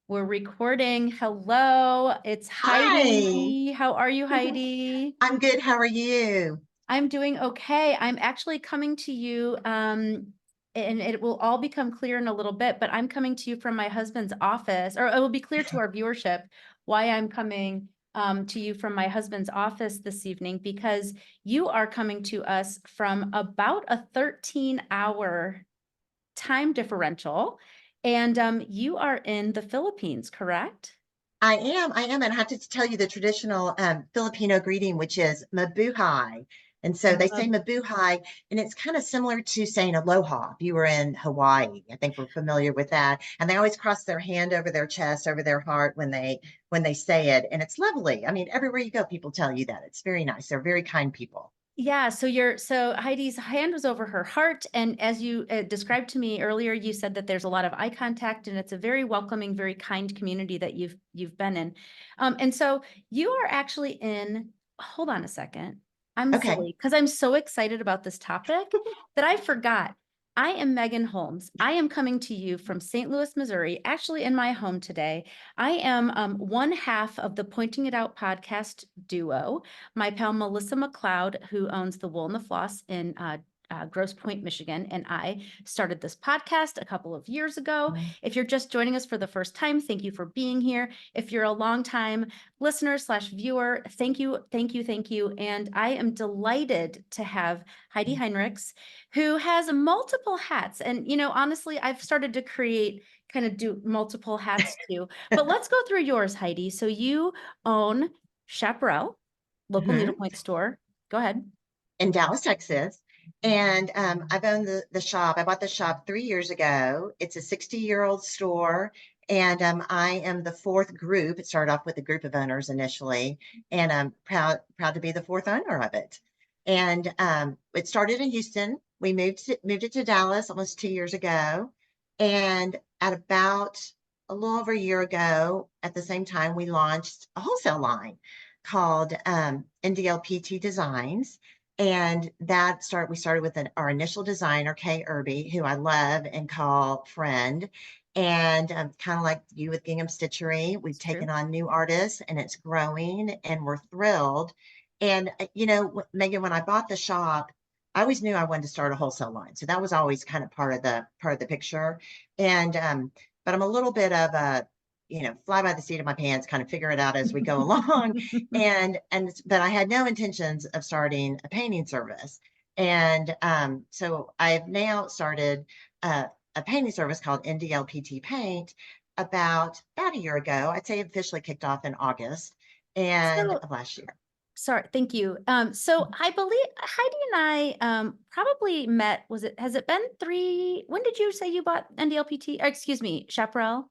We're recording. Hello, it's Hi, Heidi. How are you, Heidi? I'm good. How are you? I'm doing okay. I'm actually coming to you, and it will all become clear in a little bit, but I'm coming to you from my husband's office, or it will be clear to our viewership why I'm coming to you from my husband's office this evening, because you are coming to us from about a 13-hour time differential, and you are in the Philippines, correct? I am, and I have to tell you the traditional Filipino greeting, which is mabuhay. And so they say mabuhay, and it's kind of similar to saying aloha if you were in Hawaii. I think we're familiar with that. And they always cross their hand over their chest, over their heart when they say it. And it's lovely. I mean, everywhere you go, people tell you that. It's very nice. They're very kind people. Yeah, so Heidi's hand was over her heart, and as you described to me earlier, you said that there's a lot of eye contact, and it's a very welcoming, very kind community that you've been in. And so you are actually in. Hold on a second. I'm Okay. silly because I'm so excited about this topic that I forgot. I am Megan Holmes. I am coming to you from St. Louis, Missouri, actually in my home today. I am one half of the Pointing It Out podcast duo. My pal Melissa MacLeod, who owns the Wool and the Floss in Grosse Pointe, Michigan, and I started this podcast a couple of years ago. If you're just joining us for the first time, thank you for being here. If you're a longtime listener slash viewer, thank you, thank you, thank you. And I am delighted to have Heidi Henrichs, who has multiple hats. And, honestly, I've started to kind of do multiple hats too. But let's go through yours, Heidi. So you own Chapparal, local Mhm. needlepoint store. Go ahead. In Dallas, Texas. And I've owned the shop. I bought the shop 3 years ago. It's a 60-year-old store. And I am the fourth group. It started off with a group of owners initially, and I'm proud to be the fourth owner of it. And it started in Houston. We moved it to Dallas almost 2 years ago. And at about a little over a year ago, at the same time, we launched a wholesale line called NDLPT Designs, and we started with our initial designer, Kay Irby, who I love and call friend. And kind of like you with Gingham Stitchery, we've It's true. taken on new artists and it's growing and we're thrilled. And, Megan, when I bought the shop, I always knew I wanted to start a wholesale line. So that was always kind of part of the picture. And, but I'm a little bit of a, fly by the seat of my pants, kind of figure it out as we go along. But I had no intentions of starting a painting service. And so I've now started a painting service called NDLPT Paint about a year ago. I'd say it officially kicked off in August and So of last year. sorry, thank you. So I believe Heidi and I probably met, has it been when did you say you bought NDLPT? Excuse me, Chaparral?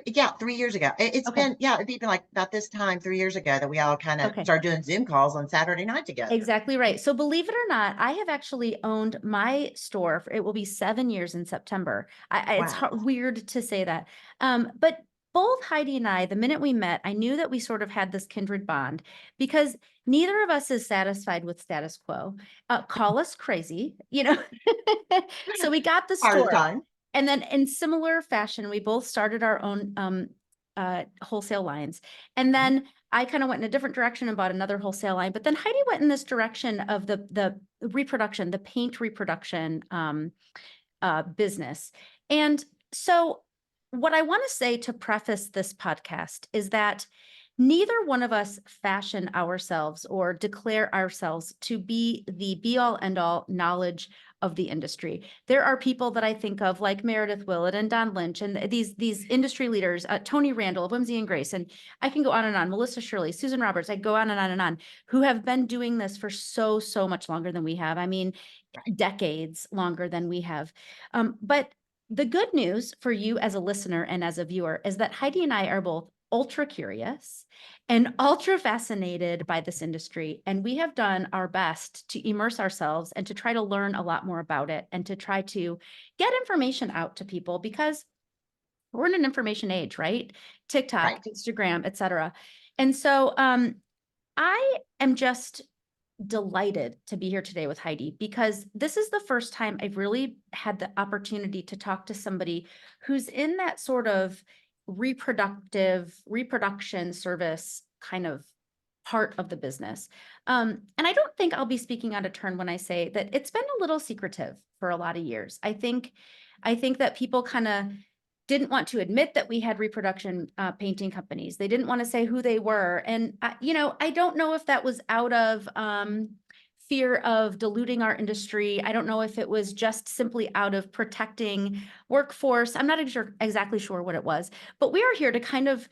Yeah, 3 years ago. It's Okay. been, yeah, it'd been like about this time 3 years ago that we all kind of Okay. started doing Zoom calls on Saturday night together. Exactly right. So believe it or not, I have actually owned my store. It will be 7 years in September. It's Wow. weird to say that. But both Heidi and I, the minute we met, I knew that we sort of had this kindred bond because neither of us is satisfied with status quo. Call us crazy, So we got the Part of the store. time. And then in similar fashion, we both started our own wholesale lines. And then I kind of went in a different direction and bought another wholesale line. But then Heidi went in this direction of the reproduction, the paint reproduction business. And so what I want to say to preface this podcast is that neither one of us fashion ourselves or declare ourselves to be the be all end all knowledge of the industry. There are people that I think of like Meredith Willett and Don Lynch and these industry leaders, Tony Randall of Whimsy and Grace, and I can go on and on, Melissa Shirley, Susan Roberts, I go on and on and on, who have been doing this for so much longer than we have. I mean, Right. decades longer than we have. But the good news for you as a listener and as a viewer is that Heidi and I are both ultra curious and ultra fascinated by this industry. And we have done our best to immerse ourselves and to try to learn a lot more about it and to try to get information out to people because we're in an information age, right? TikTok, Right. Instagram, etc. And so I am just delighted to be here today with Heidi because this is the first time I've really had the opportunity to talk to somebody who's in that sort of reproduction service kind of part of the business. And I don't think I'll be speaking out of turn when I say that it's been a little secretive for a lot of years. I think that people kind of didn't want to admit that we had reproduction painting companies. They didn't want to say who they were. And, I don't know if that was out of fear of diluting our industry. I don't know if it was just simply out of protecting workforce. I'm not exactly sure what it was, but we are here to kind of,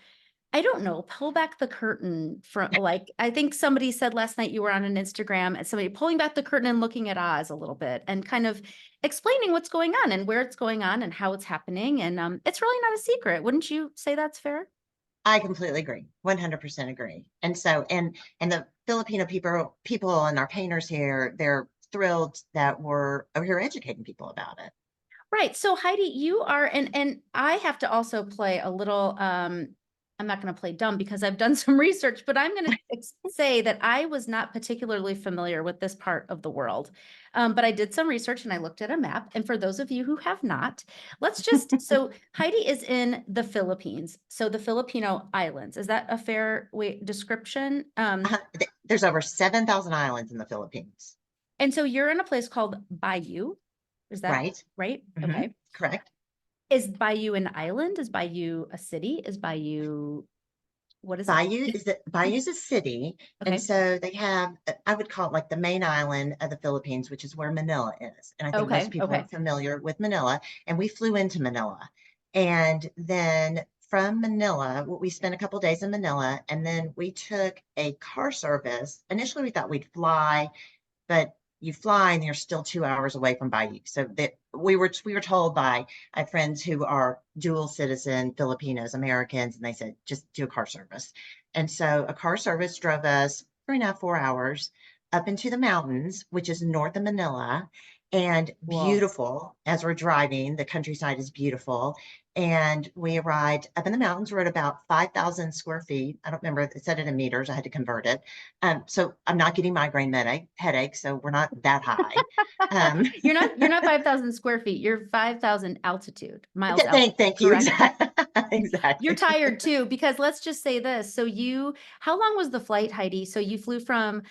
I don't know, pull back the curtain from, like, I think somebody said last night you were on an Instagram and somebody pulling back the curtain and looking at Oz a little bit and kind of explaining what's going on and where it's going on and how it's happening. And it's really not a secret. Wouldn't you say that's fair? I completely agree, 100% agree. And so, and the Filipino people and our painters here, they're thrilled that we're over here educating people about it. Right. So Heidi, you are, and I have to also play a little, I'm not going to play dumb because I've done some research, but I'm going to say that I was not particularly familiar with this part of the world. But I did some research and I looked at a map. And for those of you who have not, so Heidi is in the Philippines. So the Filipino islands, is that a fair description? There's over 7,000 islands in the Philippines. And so you're in a place called Bayou. Is that right? Right. Mm-hmm. Okay. Correct. Is Bayou an island? Is Bayou a city? Is Bayou, what is it? Bayou's a city. Okay. And so they have, I would call it like the main island of the Philippines, which is where Manila is. And I think most people are familiar with Manila. And we flew into Manila. And then from Manila, we spent a couple days in Manila, and then we took a car service. Initially, we thought we'd fly, but you fly and you're still 2 hours away from Bayou. So that we were told by friends who are dual citizen Filipinos, Americans, and they said, just do a car service. And so a car service drove us 3.5, 4 hours up into the mountains, which is north of Manila, and beautiful. As we're driving, the countryside is beautiful. And we arrived up in the mountains. We're at about 5,000 square feet. I don't remember, it said it in meters. I had to convert it. So I'm not getting migraine headache. So we're not that high. You're not 5,000 square feet. You're 5,000 miles altitude. Thank you. Exactly. You're tired too, because let's just say this. So how long was the flight, Heidi? So you flew from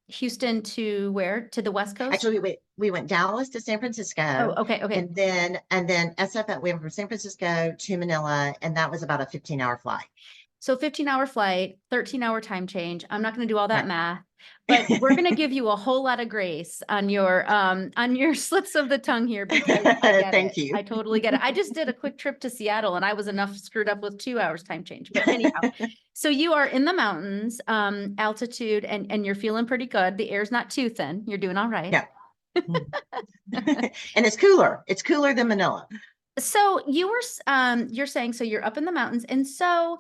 Houston to where? To the West Coast? Actually, we went Dallas to San Francisco. Oh, okay. And then SFL, we went from San Francisco to Manila, and that was about a 15-hour flight. So 15-hour flight, 13-hour time change. I'm not going to do all that math, but we're going to give you a whole lot of grace on your slips of the tongue here, because Thank you. I totally get it. I just did a quick trip to Seattle and I was enough screwed up with 2 hours time change. But anyhow, so you are in the mountains, altitude, and you're feeling pretty good. The air's not too thin. You're doing all right. Yeah. And it's cooler. It's cooler than Manila. So you're saying, so you're up in the mountains. And so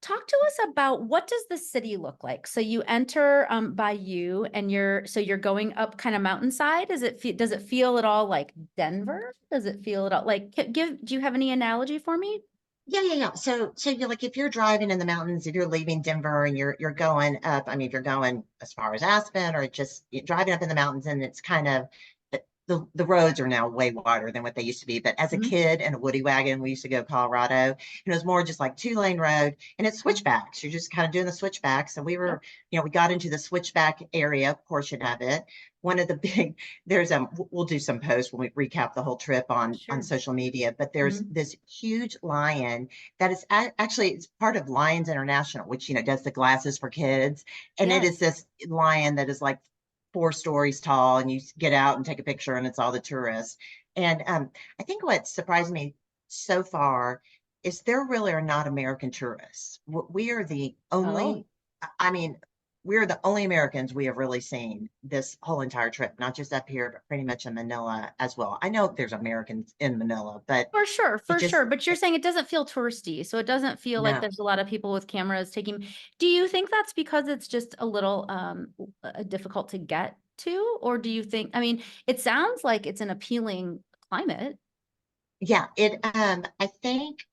talk to us about, what does the city look like? So you enter Bayou, and you're going up kind of mountainside. Does it feel at all like Denver? Does it feel at all like, do you have any analogy for me? Yeah. So you're like, if you're driving in the mountains, if you're leaving Denver and you're going up, I mean, if you're going as far as Aspen, or just driving up in the mountains, and it's kind of, the roads are now way wider than what they used to be. But as a kid in a woody wagon, we used to go to Colorado, and it was more just like 2-lane road, and it's switchbacks. You're just kind of doing the switchbacks. And we were, we got into the switchback area portion of it. One of the big, we'll do some posts when we recap the whole trip on social media, but there's this huge lion that is actually, it's part of Lions International, which, does the glasses for kids. And it is this lion that is like 4 stories tall, and you get out and take a picture, and it's all the tourists. And I think what surprised me so far is there really are not American tourists. We are the only, we're the only Americans we have really seen this whole entire trip, not just up here, but pretty much in Manila as well. I know there's Americans in Manila, but for sure. But you're saying it doesn't feel touristy. So it doesn't feel like there's a lot of people with cameras taking. Do you think that's because it's just a little difficult to get to? Or do you think, it sounds like it's an appealing climate. Yeah, I think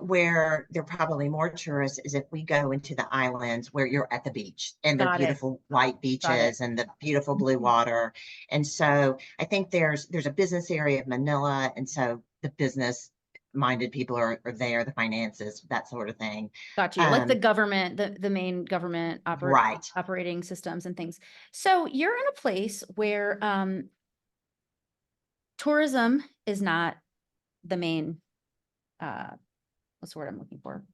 where there are probably more tourists is if we go into the islands where you're at the beach, and the beautiful white beaches and the beautiful blue water. And so I think there's a business area of Manila, and so the business minded people are there, the finances, that sort of thing. Got you. Like the government, the main government Right. operating systems and things. So you're in a place where tourism is not the main, what's the word I'm looking for?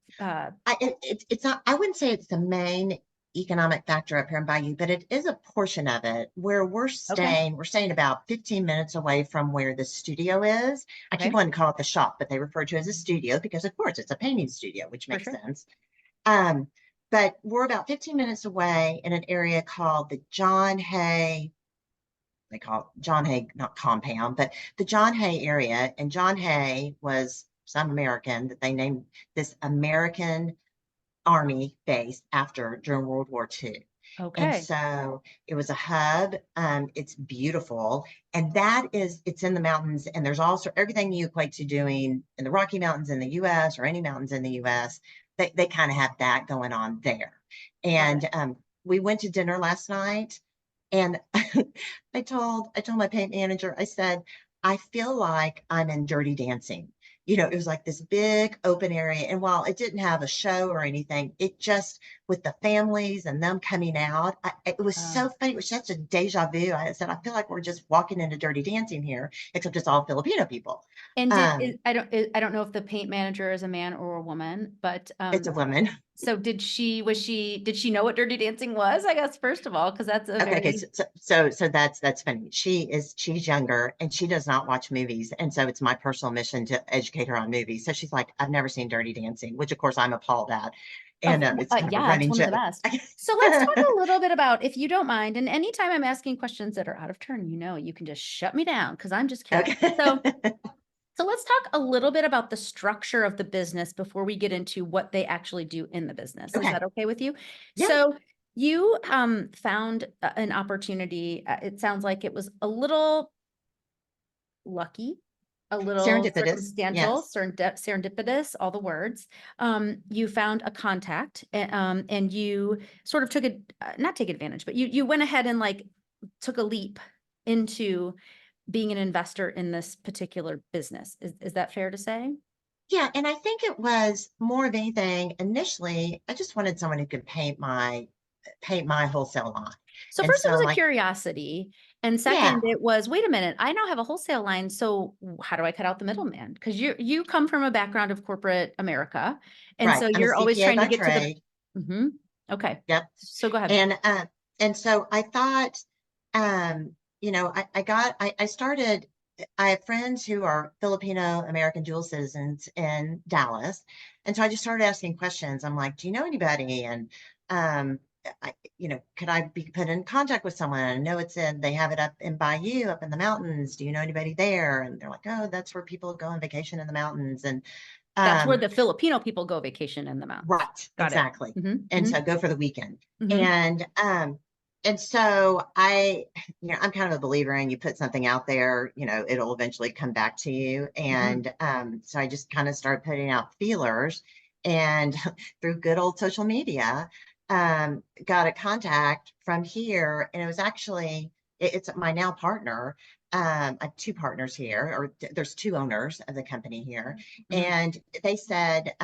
It's not, I wouldn't say it's the main economic factor up here in Bayou, but it is a portion of it where we're Okay. staying about 15 minutes away from where the studio is. I keep Okay. wanting to call it the shop, but they refer to it as a studio because of course it's a painting studio, which For makes sure. sense. Um, but we're about 15 minutes away in an area called the John Hay, they call it John Hay, not compound, but the John Hay area. And John Hay was some American that they named this American Army base after during World War II. And Okay. so it was a hub. It's beautiful. And it's in the mountains. And there's also everything you equate to doing in the Rocky Mountains in the US or any mountains in the US. They kind of have that going on there. Got it. And we went to dinner last night. And I told my paint manager, I said, I feel like I'm in Dirty Dancing. It was like this big open area. And while it didn't have a show or anything, it just, with the families and them coming out, it was so funny. It was such a deja vu. I said, I feel like we're just walking into Dirty Dancing here, except it's all Filipino people. And Um, I don't know if the paint manager is a man or a woman, but it's a woman. so did she know what Dirty Dancing was? I guess first of all, because that's a Okay, very so that's funny. She's younger and she does not watch movies, and so it's my personal mission to educate her on movies. So she's like, I've never seen Dirty Dancing, which of course I'm appalled at, and it's kind of a yeah, it's running one of the joke. best. So let's talk a little bit about, if you don't mind, and anytime I'm asking questions that are out of turn, you can just shut me down because I'm just curious. Okay. So let's talk a little bit about the structure of the business before we get into what they actually do in the business. Is Okay. that okay with you? Yeah. So you found an opportunity. It sounds like it was a little lucky, a little Serendipitous. circumstantial, Yes. serendipitous, all the words. You found a contact, and you sort of took not take advantage, but you went ahead and like took a leap into being an investor in this particular business. Is that fair to say? Yeah, and I think it was more of anything. Initially, I just wanted someone who could paint my wholesale line. So And first it so was I'm a like, curiosity, and yeah, second it was, wait a minute, I now have a wholesale line, so how do I cut out the middleman? Because you come from a background of corporate America, and right. so I'm a you're always CPA trying to by get to the trade. Okay. Yep. So go ahead. And so I thought, I started, I have friends who are Filipino American dual citizens in Dallas. And so I just started asking questions. I'm like, do you know anybody? And, could I be put in contact with someone? I know they have it up in Bayou, up in the mountains. Do you know anybody there? And they're like, oh, that's where people go on vacation in the mountains. And, That's where um, the Filipino people go vacation in the mountains. Right, Got it. exactly. Mm-hmm. And so Mm-hmm. go for the weekend. Mm-hmm. And so I'm kind of a believer in you put something out there, it'll eventually come back to you. Mm-hmm. And so I just kind of started putting out feelers and through good old social media, got a contact from here. And it was actually, it's my now partner. I have two partners here, or there's two owners of the company here. Mm-hmm. And they said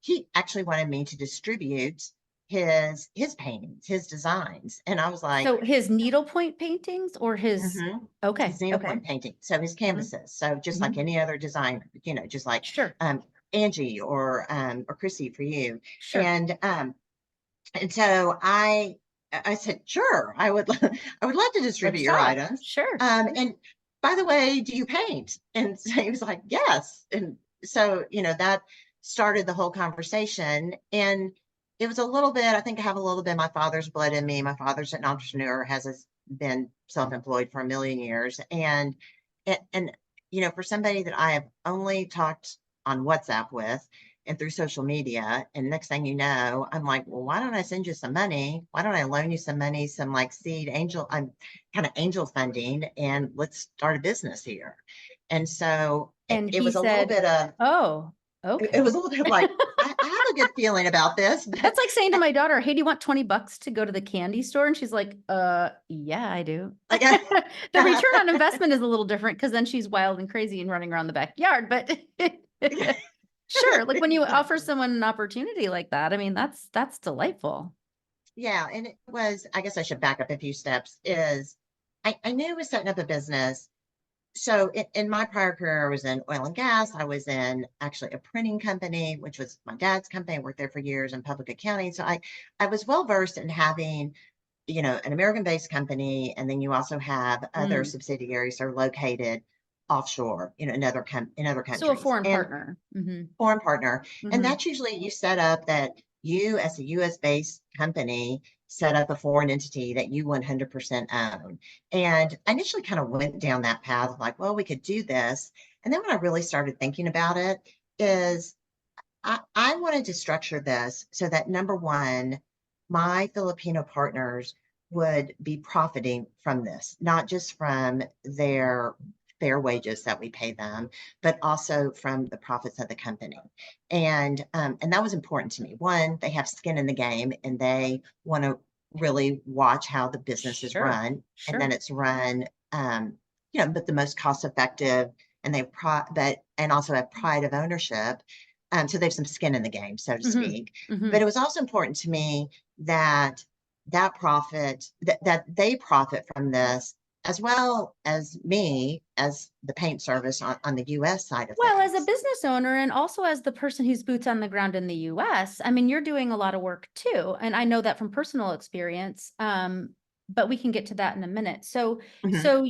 he actually wanted me to distribute his paintings, his designs. And I was like, So his needlepoint paintings or his mhm, okay, his okay. needlepoint painting. So his Mm-hmm. canvases. So just like Mm-hmm. any other designer, just like Sure, Angie or Chrissy for you. sure. And so I said, sure, I would love to distribute Let's your talk. items. Sure. And by the way, do you paint? And so he was like, yes. And so, that started the whole conversation. And it was a little bit, I think I have a little bit of my father's blood in me. My father's an entrepreneur, been self-employed for a million years. And for somebody that I have only talked on WhatsApp with, and through social media. And next thing you know, I'm like, well, why don't I send you some money? Why don't I loan you some money, some like seed angel, I'm kind of angel funding, and let's start a business here. And so it, And it he was a little said, bit of, oh, it okay. was a little bit of like, I have a good feeling about this, but That's like saying to my daughter, hey, do you want $20 to go to the candy store? And she's like, yeah, I do. like, The return on investment is a little different because then she's wild and crazy and running around the backyard, but Sure. Like when you offer someone an opportunity like that, I mean, that's delightful. Yeah, and it was, I guess I should back up a few steps, is I knew I was setting up a business. So in my prior career, I was in oil and gas. I was in actually a printing company, which was my dad's company. I worked there for years in public accounting. So I was well versed in having, an American-based company, and then you also have other Mm. subsidiaries that are located offshore, in other So a countries. foreign And partner. Hmm. foreign partner. And Hmm. that's usually you set up that you, as a US based company, set up a foreign entity that you 100% own. And I initially kind of went down that path of like, well, we could do this. And then when I really started thinking about it, is I wanted to structure this so that number one, my Filipino partners would be profiting from this, not just from their fair wages that we pay them, but also from the profits of the company. And that was important to me. One, they have skin in the game and they want to really watch how the business is Sure. run, and then Sure. it's run but the most cost effective, and and also have pride of ownership. So they have some skin in the game, so to Hmm. speak. Hmm. But it was also important to me that that they profit from this, as well as me as the paint service on the US side of Well, as a things. business owner and also as the person who's boots on the ground in the US, I mean, you're doing a lot of work too. And I know that from personal experience. But we can get to that in a minute. So, Mhm. so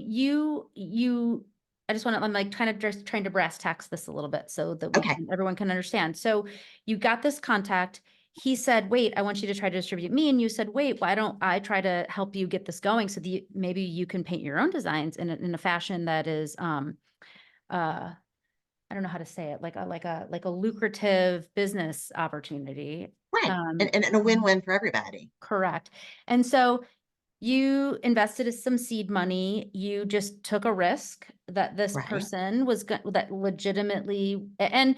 I just want to, I'm like kind of just trying to brass tacks this a little bit so that Okay. everyone can understand. So you got this contact. He said, wait, I want you to try to distribute me. And you said, wait, why don't I try to help you get this going so that maybe you can paint your own designs in a fashion that is, uh, I don't know how to say it, like a lucrative business opportunity. Right. Um, And a win-win for everybody. correct. And so you invested some seed money. You just took a risk that this Right. person that legitimately, and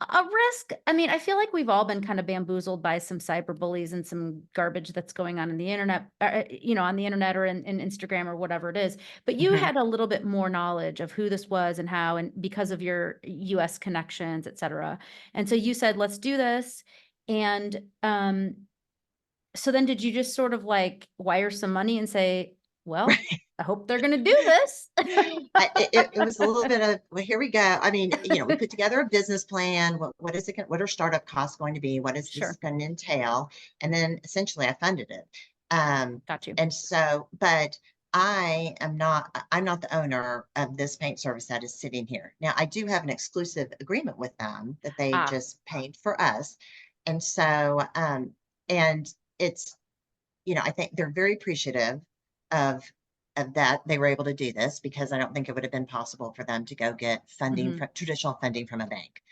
a risk. I mean, I feel like we've all been kind of bamboozled by some cyberbullies and some garbage that's going on in the internet, on the internet or in Instagram or whatever it is. But you Mhm. had a little bit more knowledge of who this was and how, and because of your US connections, et cetera. And so you said, let's do this. And so then did you just sort of like wire some money and say, well, I hope they're going to do this? It was a little bit of, well, here we go. I mean, we put together a business plan. What is it? What are startup costs going to be? What is this Sure. going to entail? And then essentially I funded it. Got you. And so, but I'm not the owner of this paint service that is sitting here. Now, I do have an exclusive agreement with them that they Ah, just paint for us. And so, and it's, I think they're very appreciative of that they were able to do this, because I don't think it would have been possible for them to go get funding mhm. from traditional funding from a bank.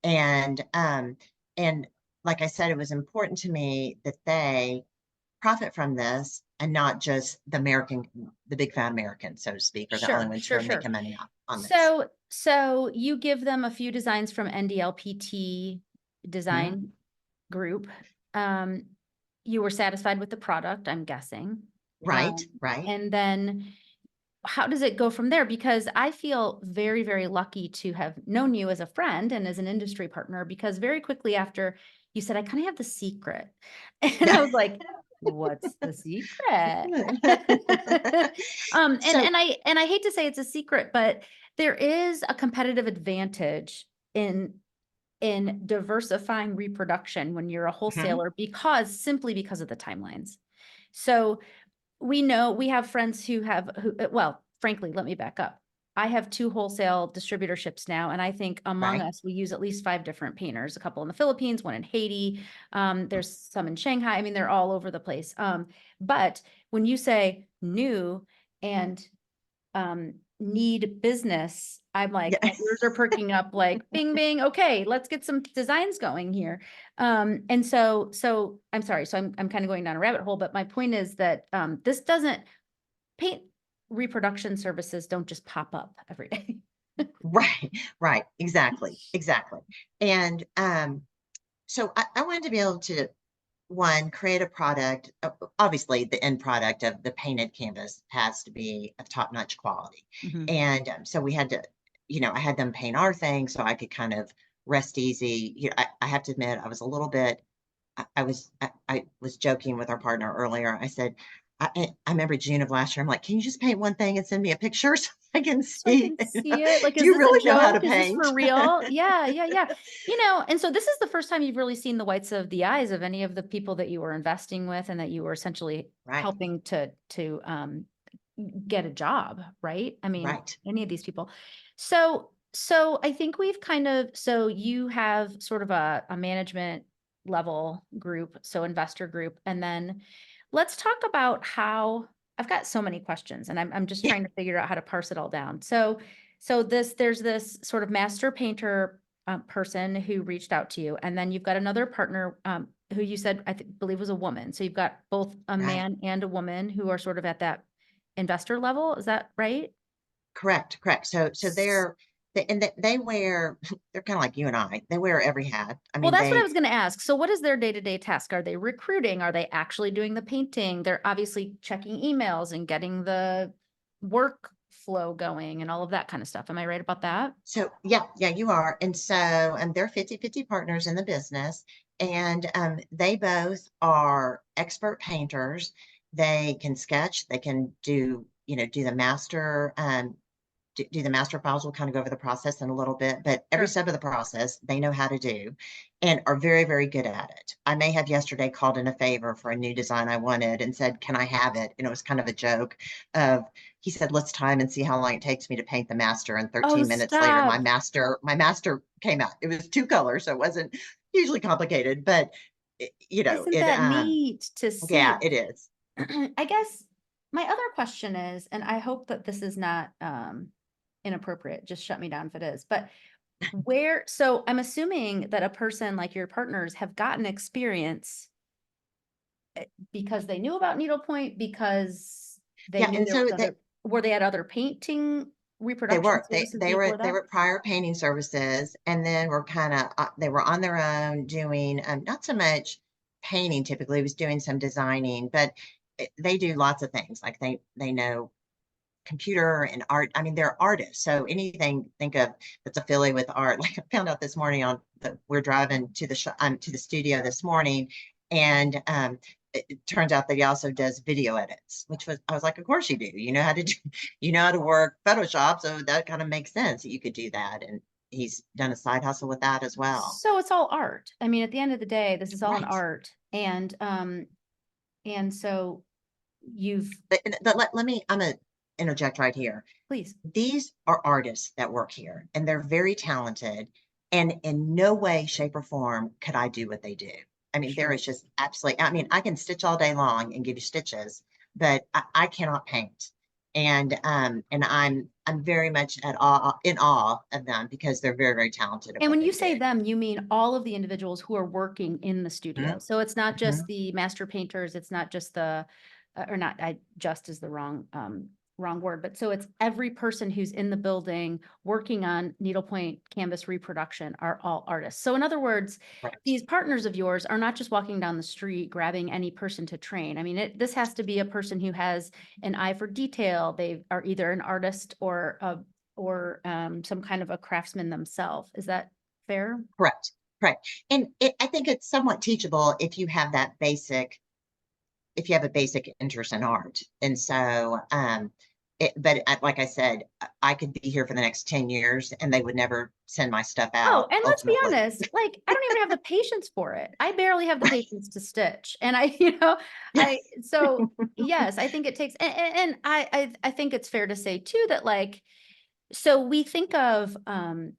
And like I said, it was important to me that they profit from this and not just the big fat American, so to speak, or the only Sure, ones who sure, are sure. making money on this. So you give them a few designs from NDLPT Mhm. design group. Um, you were satisfied with the product, I'm guessing. Right, right. And then how does it go from there? Because I feel very, very lucky to have known you as a friend and as an industry partner, because very quickly after you said, I kind of have the secret. And I was like, what's the secret? And So, I hate to say it's a secret, but there is a competitive advantage in diversifying reproduction when you're a mhm, wholesaler, simply because of the timelines. So we know we have friends well, frankly, let me back up. I have 2 wholesale distributorships now, and I think among right. us, we use at least 5 different painters, a couple in the Philippines, one in Haiti. There's some in Shanghai. I mean, they're all over the place. But when you say new and need business, I'm like, Yeah. my ears are perking up like bing, bing. Okay, let's get some designs going here. And so I'm sorry. So I'm kind of going down a rabbit hole, but my point is that this doesn't paint reproduction services don't just pop up every day. Right, right, exactly, exactly. And so I wanted to be able to, one, create a product. Obviously, the end product of the painted canvas has to be of top-notch quality. Mhm. And so we had to, I had them paint our thing so I could kind of rest easy. I have to admit, I was a little bit, I was joking with our partner earlier. I said, I remember June of last year, I'm like, can you just paint one thing and send me a picture so I can So I see? can see it. Like, Do is you this a really know how to joke? Is this paint? for real? Yeah, yeah, yeah. And so this is the first time you've really seen the whites of the eyes of any of the people that you were investing with and that you were essentially Right, helping to get a job, right? I mean, right. any of these people. So I think we've so you have sort of a management level group, so investor group, and then let's talk about how I've got so many questions and I'm just Yeah, trying to figure out how to parse it all down. There's this sort of master painter person who reached out to you, and then you've got another partner who you said believe was a woman. So you've got both a right. man and a woman who are sort of at that investor level. Is that right? Correct, correct. So S- they wear, they're kind of like you and I. They wear every hat. I Well, mean, that's what I was going to ask. So what is their day-to-day task? Are they recruiting? Are they actually doing the painting? They're obviously checking emails and getting the workflow going and all of that kind of stuff. Am I right about that? so yeah, yeah, you are. And so they're 50/50 partners in the business. And they both are expert painters. They can sketch, they can do the master do the master files. We'll kind of go over the process in a little bit, but every Sure. step of the process they know how to do and are very, very good at it. I may have yesterday called in a favor for a new design I wanted and said, can I have it? And it was kind of a joke of, he said, let's time and see how long it takes me to paint the master. And Oh, 13 minutes later, stop. my master came out. It was two colors, so it wasn't hugely complicated, but Isn't that neat to yeah, see? it is. I guess my other question is, and I hope that this is not inappropriate, just shut me down if it is, but so I'm assuming that a person like your partners have gotten experience because they knew about needlepoint, because they Yeah. knew And there was so other, were they at other painting they reproduction were. services They before were that? prior painting services, and then were kind of they were on their own doing not so much painting. Typically, was doing some designing, but they do lots of things. Like they know computer and art. I mean, they're artists, so anything think of that's affiliated with art. Like I found out this morning on the we're driving to to the studio this morning, and it turns out that he also does video edits, which was I was like, of course you do. You know how to do, you know how to work Photoshop, so that kind of makes sense that you could do that. And he's done a side hustle with that as well. So it's all art. I mean, at the end of the day, this is all an Right. art. And so you've, But let me, I'm gonna interject right here. please. These are artists that work here and they're very talented. And in no way, shape, or form could I do what they do. I mean, there Sure. is just absolutely, I mean, I can stitch all day long and give you stitches, but I cannot paint. And I'm very much in awe of them because they're very, very talented at And what when they you do. say them, you mean all of the individuals who are working in the studio. Mhm, So it's not just mhm. the master painters, it's not just the, or not, just is the wrong word, but so it's every person who's in the building working on needlepoint canvas reproduction are all artists. So in other words, Correct. these partners of yours are not just walking down the street grabbing any person to train. I mean, this has to be a person who has an eye for detail. They are either an artist or some kind of a craftsman themselves. Is that fair? Correct. Correct. And I think it's somewhat teachable if you have a basic interest in art. And so, like I said, I could be here for the next 10 years and they would never send my stuff Oh, out and let's be ultimately. honest, like I don't even have the patience for it. I barely have the Right. patience to stitch. And so yes, I think it takes, and I think it's fair to say too that like, so we think of, and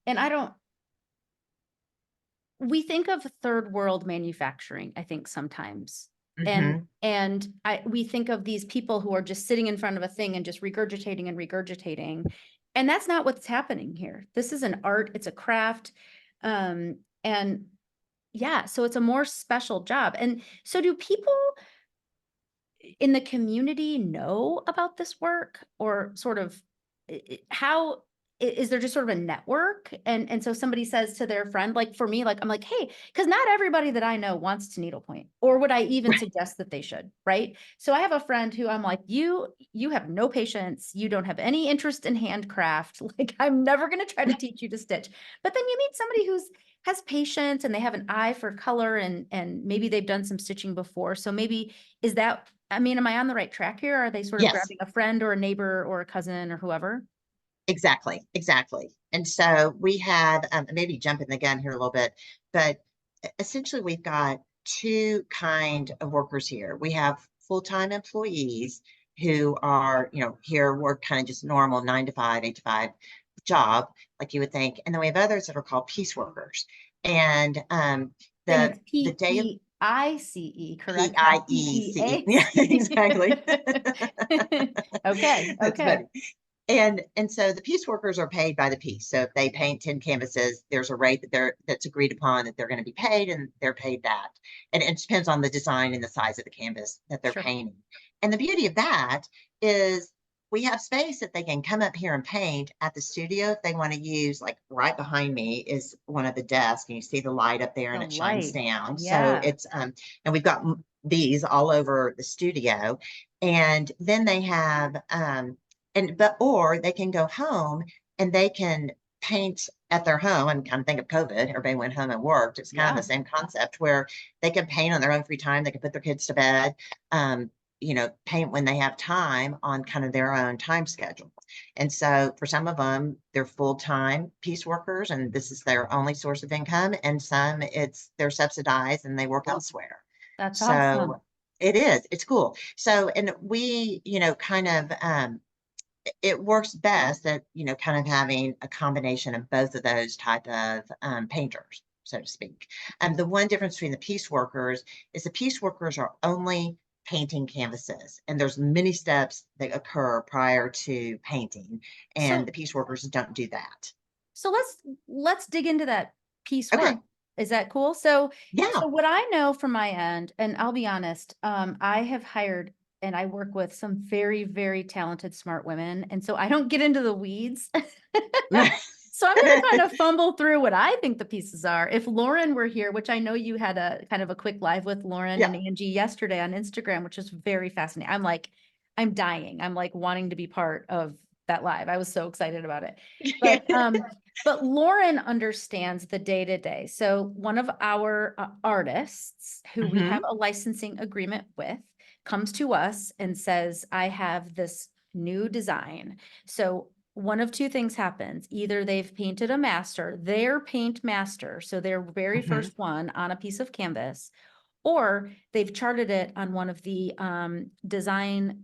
we think of third world manufacturing, I think sometimes. Hmm. And we think of these people who are just sitting in front of a thing and just regurgitating and regurgitating. And that's not what's happening here. This is an art, it's a craft. And yeah, so it's a more special job. And so do people in the community know about this work, or sort of how is there just sort of a network, and so somebody says to their friend, like for me, like I'm like, hey, because not everybody that I know wants to needlepoint, or would I even Right. suggest that they should, right? So I have a friend who I'm like, you have no patience, you don't have any interest in handcraft, like I'm never going to try to teach you to stitch. But then you meet somebody who's has patience and they have an eye for color and maybe they've done some stitching before. So maybe is that, I mean, am I on the right track here? Are they sort of Yes, grabbing a friend or a neighbor or a cousin or whoever? exactly, exactly. And so we have, maybe jumping the gun here a little bit, but essentially we've got two kind of workers here. We have full-time employees who are, here work kind of just normal 9 to 5, 8 to 5 job, like you would think. And then we have others that are called piece workers. And And it's the day of PEICE, correct? Not PIECE. Yeah, exactly. PEAC. Okay, That's okay. funny. And so the piece workers are paid by the piece. So if they paint 10 canvases, there's a rate that's agreed upon that they're going to be paid, and they're paid that. And it depends on the design and the size of the canvas that they're Sure. painting. And the beauty of that is we have space that they can come up here and paint at the studio if they want to use. Like right behind me is one of the desks, and you see the light up there The and it shines light. down. So Yeah. it's and we've got these all over the studio. And then they have or they can go home and they can paint at their home. And kind of think of COVID, everybody went home and worked. It's kind of Yeah. the same concept where they can paint on their own free time. They can put their kids to bed, paint when they have time on kind of their own time schedule. And so for some of them, they're full-time piece workers and this is their only source of income. And some they're subsidized and they work elsewhere. That's awesome. So it's cool. So, and we, kind of, it works best at, kind of having a combination of both of those type of painters, so to speak. And the one difference between the piece workers is the piece workers are only painting canvases, and there's many steps that occur prior to painting, and So the piece workers don't do that. So let's dig into that piece work. Okay. Is that cool? So Yeah. what I know from my end, and I'll be honest, I have hired and I work with some very, very talented, smart women. And so I don't get into the weeds. So I'm going to kind of fumble through what I think the pieces are. If Lauren were here, which I know you had a kind of a quick live with Lauren Yeah. and Angie yesterday on Instagram, which is very fascinating. I'm dying. I'm like wanting to be part of that live. I was so excited about it. But Lauren understands the day to day. So one of our artists who we have Mhm. a licensing agreement with comes to us and says, I have this new design. So one of two things happens. Either they've painted a master, their paint master, so their very Mhm. first one on a piece of canvas, or they've charted it on one of the design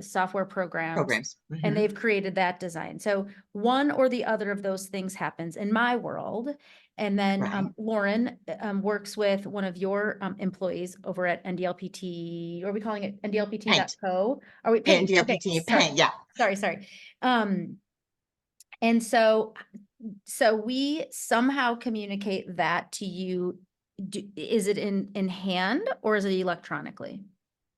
software programs Programs. and Mhm. they've created that design. So one or the other of those things happens in my world. And then Right. Lauren works with one of your employees over at NDLPT, or are we calling it Paint. NDLPT.co? Are we Paint? Okay, NDLPT sorry, Paint. Yeah. sorry. Um, and so we somehow communicate that to you. Is it in hand or is it electronically? Or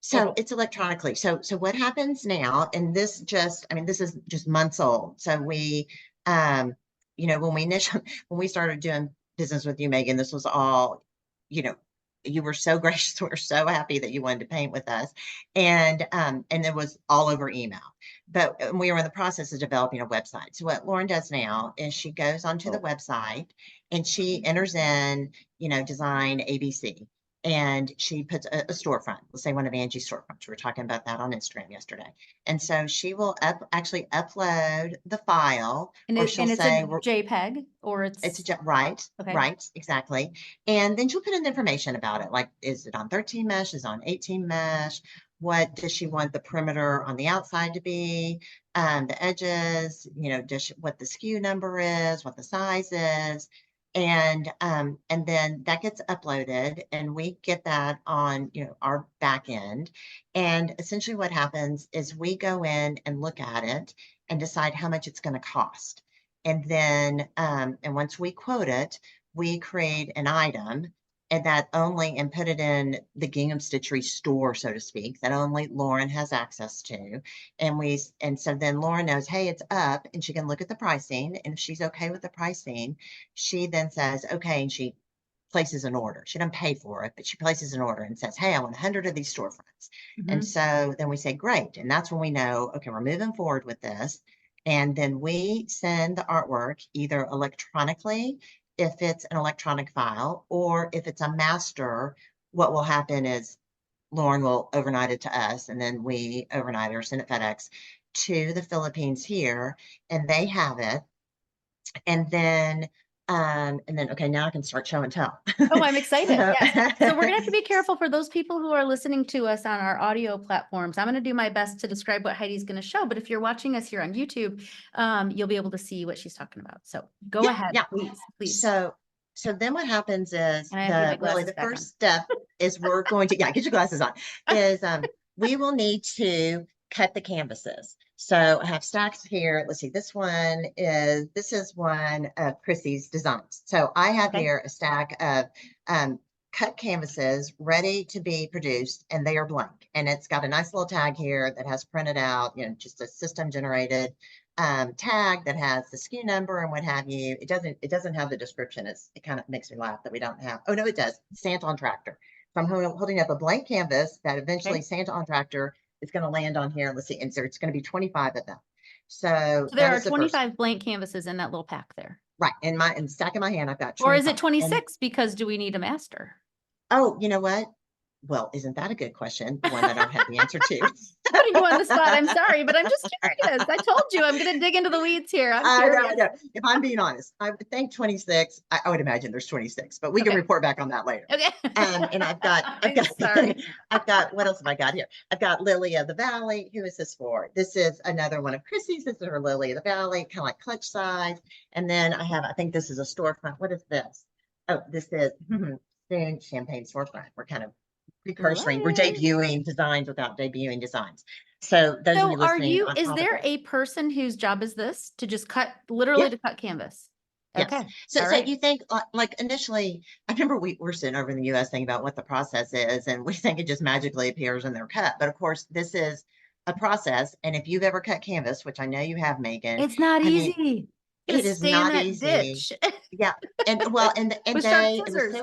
So both? it's electronically. So what happens now, and this is just months old. So um, when we initially, when we started doing business with you, Megan, this was all, you know, you were so gracious. We're so happy that you wanted to paint with us. And it was all over email. But we were in the process of developing a website. So what Lauren does now is she goes onto the Oh. website and she enters in, design ABC, and she puts a storefront, let's say one of Angie's storefronts. We were talking about that on Instagram yesterday. And so she will actually upload the file, And or she'll it's a say, JPEG or it's a it's right, okay. right, exactly. And then she'll put in the information about it. Like, is it on 13 mesh? Is it on 18 mesh? What does she want the perimeter on the outside to be? The edges, what the SKU number is, what the size is. And then that gets uploaded and we get that on, our back end. And essentially what happens is we go in and look at it and decide how much it's going to cost. And then, and once we quote it, we create an item and put it in the gingham stitchery store, so to speak, that only Lauren has access to. And so then Lauren knows, hey, it's up, and she can look at the pricing. And if she's okay with the pricing, she then says, okay, and she places an order. She doesn't pay for it, but she places an order and says, hey, I want 100 of these storefronts. And Mhm. so then we say, great. And that's when we know, okay, we're moving forward with this. And then we send the artwork either electronically if it's an electronic file, or if it's a master, what will happen is Lauren will overnight it to us, and then we overnight it or send it FedEx to the Philippines here, and they have it. And then, okay, now I can start show and tell. Oh, I'm excited. So, Yes. So we're gonna have to be careful for those people who are listening to us on our audio platforms. I'm gonna do my best to describe what Heidi's gonna show, but if you're watching us here on YouTube, you'll be able to see what she's talking about. So go yeah, ahead, yeah. please, please. So then what happens is And I have to get my really glasses the back on. first step is we're going to, yeah, get your glasses on, is we will need to cut the canvases. So I have stacks here. Let's see, this is one of Chrissy's designs. So I have Okay. here a stack of cut canvases ready to be produced, and they are blank. And it's got a nice little tag here that has printed out, just a system generated tag that has the SKU number and what have you. It doesn't have the description. It kind of makes me laugh that we don't have. Oh no, it does. Santa on tractor. So I'm holding up a blank canvas that eventually Santa on tractor is going to land on here. Let's see, and so it's going to be 25 of them. So there that are is the first 25 blank canvases in that little pack there. right. In the stack in my hand, I've got 25. Or is it 26? Because do we need a master? Oh, you know what? Well, isn't that a good question? One that I don't have the answer to. Putting you on the spot. I'm sorry, but I'm just curious. I told you I'm going to dig into the weeds here. I'm I curious. know. If I'm being honest, I would think 26. I would imagine there's 26, but we can report back on that later. Okay. And I've got sorry. I've got, what else have I got here? I've got Lily of the Valley. Who is this for? This is another one of Chrissy's. This is her Lily of the Valley, kind of like clutch size. And then I think this is a storefront. What is this? Oh, this is soon Champagne storefront. We're kind of precursoring. We're debuting designs without debuting designs. So those of you listening, is there a person whose job is this to just cut, literally to cut canvas? Yes. Okay. So you think like initially, I remember we were sitting over in the US thinking about what the process is, and we think it just magically appears and they're cut. But of course, this is a process. And if you've ever cut canvas, which I know you have, Megan, it's not easy. It is not easy. Ditch. Yeah. And well, and they, scissors.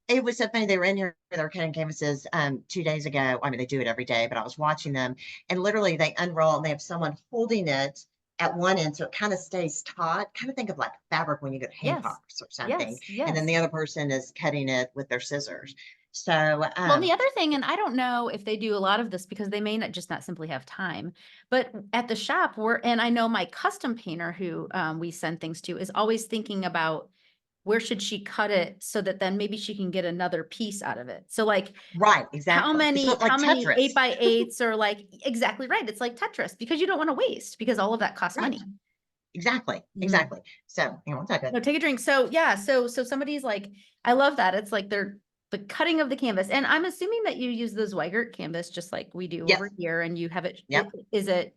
it was so funny. They were in here, they were cutting canvases 2 days ago. I mean, they do it every day, but I was watching them, and literally they unroll and they have someone holding it at one end so it kind of stays taut. Kind of think of like fabric when you go to Hancock's or something. Yes. And then the other person is cutting it with their scissors. So well, the other thing, and I don't know if they do a lot of this because they may not simply have time, but at the shop and I know my custom painter who we send things to is always thinking about where should she cut it so that then maybe she can get another piece out of it. So like, right, exactly. How many Tetris. 8x8s or like, exactly right. It's like Tetris because you don't want to waste because all of that costs money. Exactly. So hang on one second. No, take a drink. So yeah, so somebody's like, I love that. It's like they're the cutting of the canvas. And I'm assuming that you use the Zweigart canvas just like we do over here, and you have it. Yep. Is it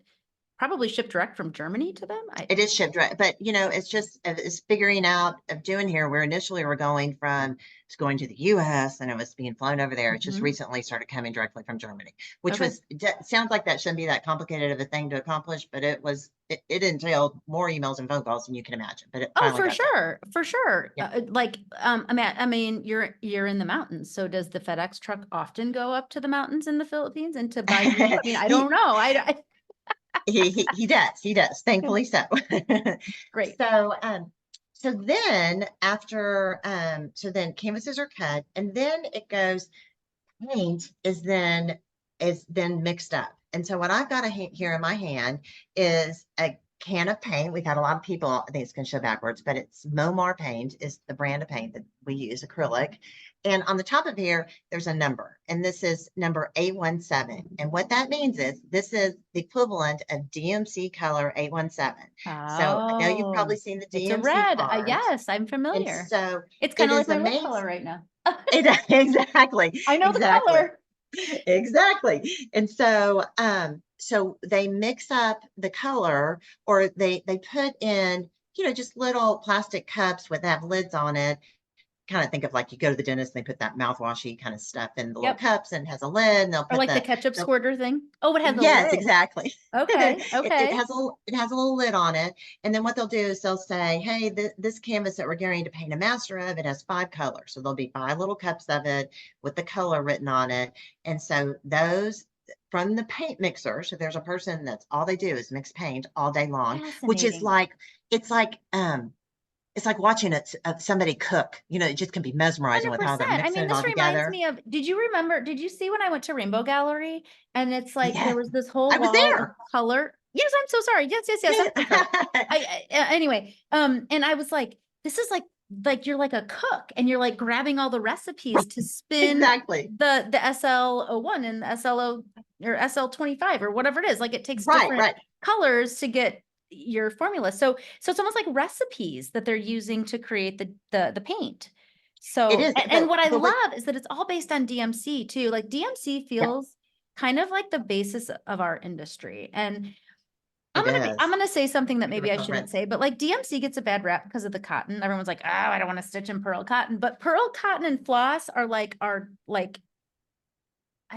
probably shipped direct from Germany to them? It is shipped direct, but it's figuring out of doing here where initially we're going to the US and it was being flown over there. It just recently started coming directly from Germany, which sounds like that shouldn't be that complicated of a thing to accomplish, but it entailed more emails and phone calls than you can imagine. But it for sure. Yeah. I mean, you're in the mountains. So does the FedEx truck often go up to the mountains in the Philippines and to buy? I mean, I don't know. He does. Thankfully so. Great. So then after then canvases are cut, and then it goes, paint is then mixed up. And so what I've got here in my hand is a can of paint. We've had a lot of people, I think it's going to show backwards, but it's Momar paint is the brand of paint that we use, acrylic. And on the top of here, there's a number, and this is number 817. And what that means is this is the equivalent of DMC color 817. So I know you've probably seen the DMC. It's a red. cards. Yes, I'm familiar. And so it's kind of like my lip color right now. Exactly. I know the color. Exactly. And so so they mix up the color, or they put in, just little plastic cups that have lids on it. Kind of think of like you go to the dentist and they put that mouthwashy kind of stuff in the little cups and has a lid, and they'll put the ketchup squirter thing. Oh, it has a yes, lid. Exactly. Okay. It has a little lid on it, and then what they'll do is they'll say, hey, this canvas that we're going to paint a master of, it has 5 colors, so there'll be 5 little cups of it with the color written on it. And so those from the paint mixer, so there's a person that's all they do is mix paint all day long, which is like it's it's like watching somebody cook. You know, it just can be mesmerizing with how they're 100%. I mixing mean, it all this reminds together. me of, did you see when I went to Rainbow Gallery and it's like, there Yes, was this whole I was wall of there. color. Yes, I'm so sorry. Yes, yes, yes. I'm so sorry. Yeah. Anyway, and I was like, this is like you're like a cook and you're like grabbing all the recipes to spin Exactly. the SL01 and the SLO or SL25 or whatever it is. Like it takes Right, different right. colors to get your formula. So it's almost like recipes that they're using to create the paint. It So, is, and what I but love is that it's all based on DMC too. Like DMC yeah, feels kind of like the basis of our industry. And it I'm is. gonna say something that Give maybe us I a shouldn't rent. say, but like DMC gets a bad rap because of the cotton. Everyone's like, oh, I don't want to stitch in pearl cotton, but pearl cotton and floss are like, I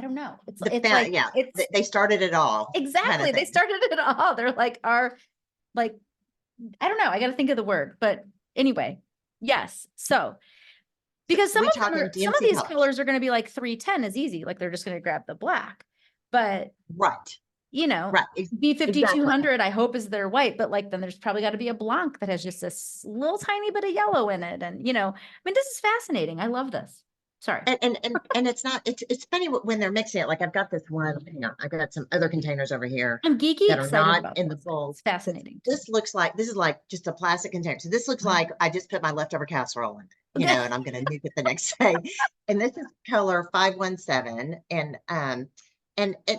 don't know. Yeah, It's they started it all, kind of exactly. They thing. started it all. They're like like, I don't know. I got to think of the word, but anyway, yes. So So because we talking some of DMC these colors, colors are going to be like 310 is easy. Like they're just going to grab the black, but right? you know, Right, exactly. B5200, I hope is their white, but like, then there's probably got to be a blanc that has just this little tiny bit of yellow in it. And, I mean, this is fascinating. I love this. Sorry. And it's not, it's funny when they're mixing it. Like I've got this one, hang on, I've got some other containers over here I'm geeky that are excited not about in the this. bowl. It's fascinating to This looks like, this is like just a plastic container. So this looks like I just put my leftover casserole in it, you me. know, and I'm going to nuke it the next day. And this is color 517. And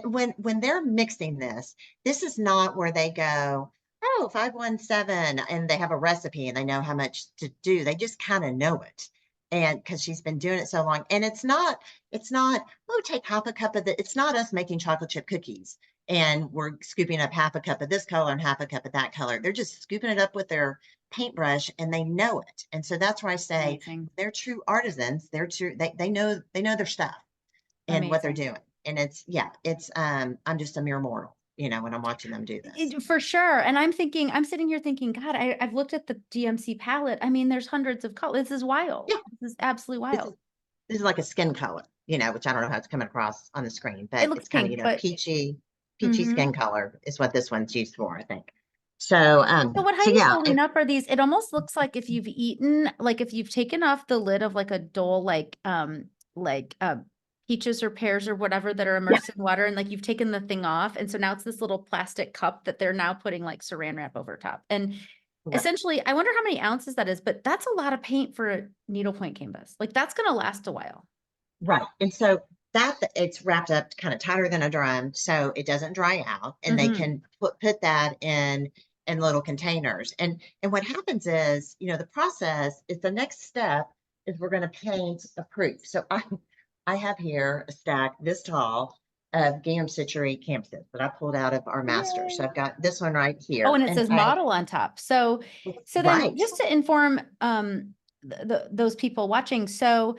when they're mixing this is not where they go, oh, 517, and they have a recipe and they know how much to do. They just kind of know it. And because she's been doing it so long, and it's not, oh, take half a cup of the, it's not us making chocolate chip cookies and we're scooping up half a cup of this color and half a cup of that color. They're just scooping it up with their paintbrush and they know it. And so that's why I say Amazing. they're true artisans. They're true, they know their stuff and what they're Amazing. doing. And I'm just a mere mortal, when I'm watching them do this. For sure. And I'm sitting here thinking, God, I've looked at the DMC palette. I mean, there's hundreds of colors. This is wild. Yeah, This is absolutely this wild. is this is like a skin color, which I don't know how it's coming across on the screen, It but looks it's kind of, pink, but peachy mhm. skin color is what this one's used for, I think. So, So what so Heidi's yeah, holding up are these, it almost looks like if you've eaten, like if you've taken off the lid of like a Dole, like peaches or pears or whatever that are yeah, immersed in water and like you've taken the thing off. And so now it's this little plastic cup that they're now putting like saran wrap over top. And right, essentially, I wonder how many ounces that is, but that's a lot of paint for a needlepoint canvas. Like that's going to last a while. right. And so that it's wrapped up kind of tighter than a drum, so it doesn't dry out, and they Mhm. can put that in little containers. And what happens is, the process is the next step is we're going to paint a proof. So I have here a stack this tall of gingham stitchery canvases that I pulled out of our master. So Yay. I've got this one right Oh, here, and it and says model on top. So then right, just to inform those people watching, so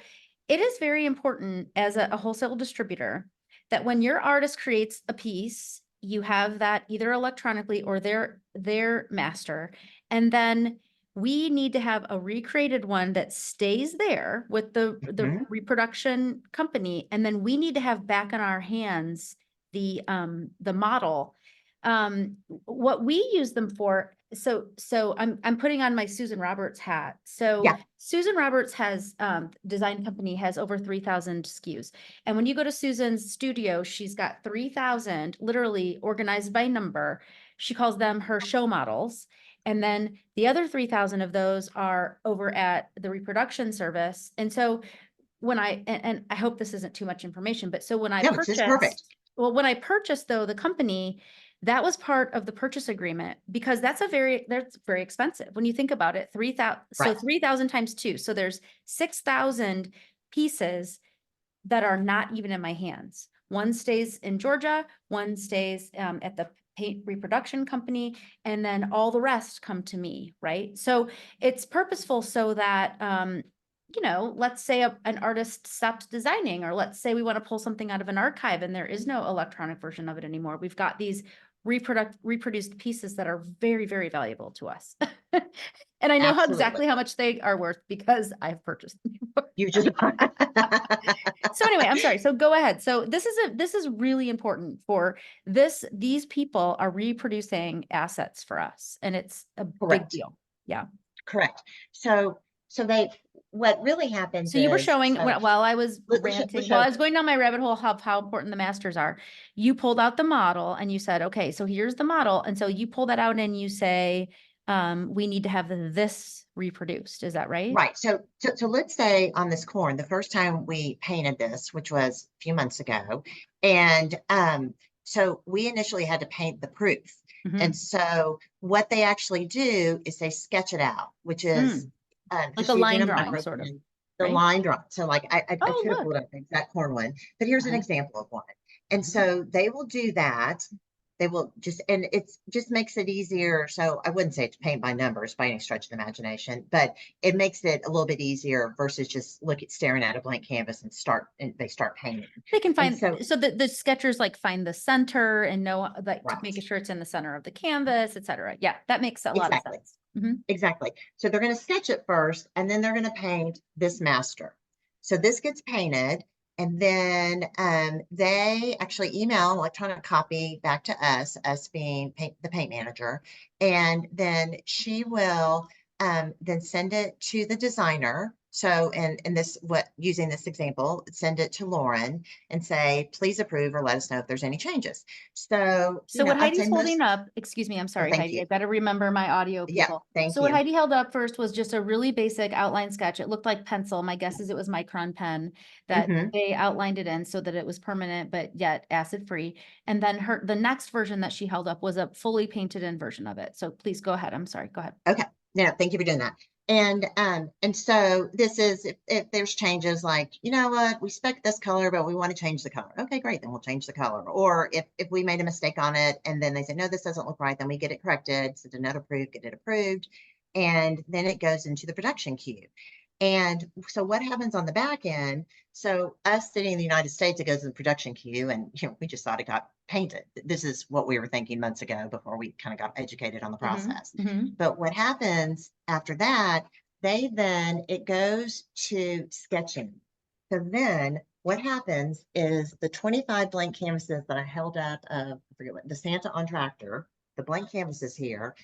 it is very important as a wholesale distributor that when your artist creates a piece, you have that either electronically or their master. And then we need to have a recreated one that stays there with the Mhm. reproduction company. And then we need to have back in our hands the model. What we use them for, so I'm putting on my Susan Roberts hat. So Yeah, Susan Roberts has design company has over 3,000 SKUs. And when you go to Susan's studio, she's got 3,000 literally organized by number. She calls them her show models. And then the other 3,000 of those are over at the reproduction service. And so and I hope this isn't too much information, but so no, it's just perfect. when I purchased though, the company, that was part of the purchase agreement because that's very expensive. When you think about it, 3,000, so Right, 3,000 times two. So there's 6,000 pieces that are not even in my hands. One stays in Georgia, one stays at the paint reproduction company, and then all the rest come to me, right? So it's purposeful so that, let's say an artist stopped designing, or let's say we want to pull something out of an archive and there is no electronic version of it anymore. We've got these reproduced pieces that are very, very valuable to us. And I know absolutely. exactly how much they are worth because I've purchased them before. You just So anyway, I'm sorry. So go ahead. So this is really important for these people are reproducing assets for us and it's a big correct. deal. Yeah. Correct. So what really happens So you were is, showing, while I was let's ranting, show, while I was going down my rabbit hole of how important the masters are, you pulled out the model and you said, okay, so here's the model. And so you pull that out and you say, we need to have this reproduced. Is that right? right. So let's say on this corn, the first time we painted this, which was a few months ago, and so we initially had to paint the proof. Mhm. And so what they actually do is they sketch it out, which is Like just a using line a drawing, micro sort of, pen, the right? line drawing. So like I Oh, could have look. pulled up the exact corn one, but here's an Uh-huh. example of one. And Mhm. so they will do that. They will just, and it's just makes it easier. So I wouldn't say to paint by numbers by any stretch of the imagination, but it makes it a little bit easier versus just staring at a blank canvas and they start painting. They can And find, so the sketchers like find the center and know, like, to make right, sure it's in the center of the canvas, et cetera. Yeah, that makes a lot of exactly. sense. Mhm. Exactly. So they're going to sketch it first, and then they're going to paint this master. So this gets painted, and then they actually email electronic copy back to us being the paint manager, and then she will then send it to the designer. So, and this, using this example, send it to Lauren and say, please approve or let us know if there's any changes. So, So what I'd say Heidi's holding up, excuse me, I'm oh, sorry, thank Heidi, you. I better remember my audio Yeah, people. thank So what you. Heidi held up first was just a really basic outline sketch. It looked like pencil. My guess is it was micron pen that Mhm. they outlined it in so that it was permanent, but yet acid free. And then the next version that she held up was a fully painted in version of it. So please go ahead. I'm sorry, go ahead. Okay. Yeah, thank you for doing that. And so this is if there's changes like, you know what, we spec this color, but we want to change the color. Okay, great, then we'll change the color. Or if we made a mistake on it and then they say, no, this doesn't look right, then we get it corrected, send another proof, get it approved, and then it goes into the production queue. And so what happens on the back end? So us sitting in the United States, it goes in the production queue, and we just thought it got painted. This is what we were thinking months ago before we kind of got educated on the process. But what happens after that, it goes to sketching. So then what happens is the 25 blank canvases that I held up of, I forget what, the Santa on tractor, the blank canvases here,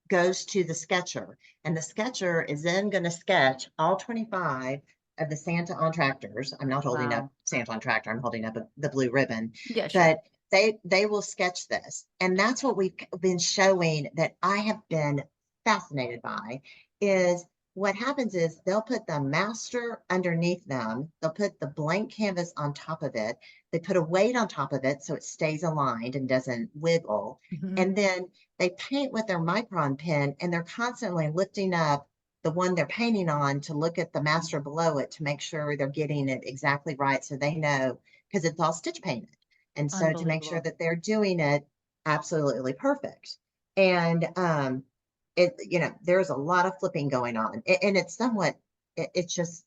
goes to the sketcher. And the sketcher is then going to sketch all 25 of the Santa on tractors. I'm not holding up Wow. Santa on tractor, I'm holding up the blue ribbon. Yeah, sure. But they will sketch this. And that's what we've been showing that I have been fascinated by is what happens is they'll put the master underneath them. They'll put the blank canvas on top of it. They put a weight on top of it so it stays aligned and doesn't wiggle. And then they paint with their micron pen and they're constantly lifting up the one they're painting on to look at the master below it to make sure they're getting it exactly right. So they know, because it's all stitch painted. And so to make sure Unbelievable. that they're doing it absolutely perfect. And there's a lot of flipping going on. And it's somewhat, it's just,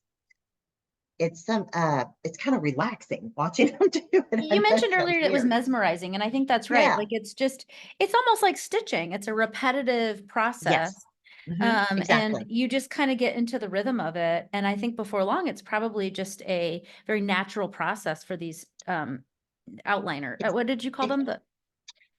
it's kind of relaxing watching them do it. I You know it mentioned sounds earlier it was weird. mesmerizing, and I think that's right. Yeah. Like it's almost like stitching. It's a repetitive Yes. process. And Exactly. you just kind of get into the rhythm of it. And I think before long, it's probably just a very natural process for these outliner. It's, What did you call it's them? The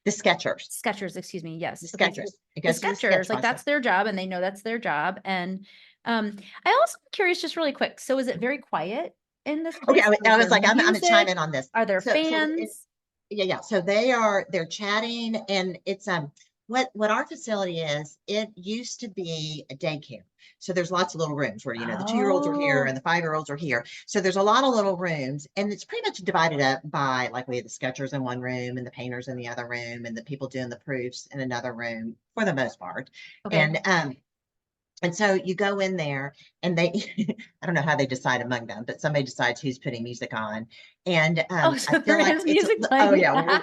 the sketchers, sketchers, excuse me. the Yes. Okay. So sketchers. It the goes through the sketch sketchers, like process. that's their job and they know that's their job. And I also am curious, just really quick. So is it very quiet in this Okay, place? I Is was there like, I'm gonna chime music? in on this. Are there So fans? yeah. So they're chatting, and it's what our facility is. It used to be a daycare, so there's lots of little rooms where the 2-year-olds are here Oh, and the 5-year-olds are here. So there's a lot of little rooms, and it's pretty much divided up by like we have the sketchers in one room and the painters in the other room and the people doing the proofs in another room for the most part. okay. And so you go in there and they, I don't know how they decide among them, but somebody decides who's putting music on. And Oh, I so feel there like is music oh playing. yeah,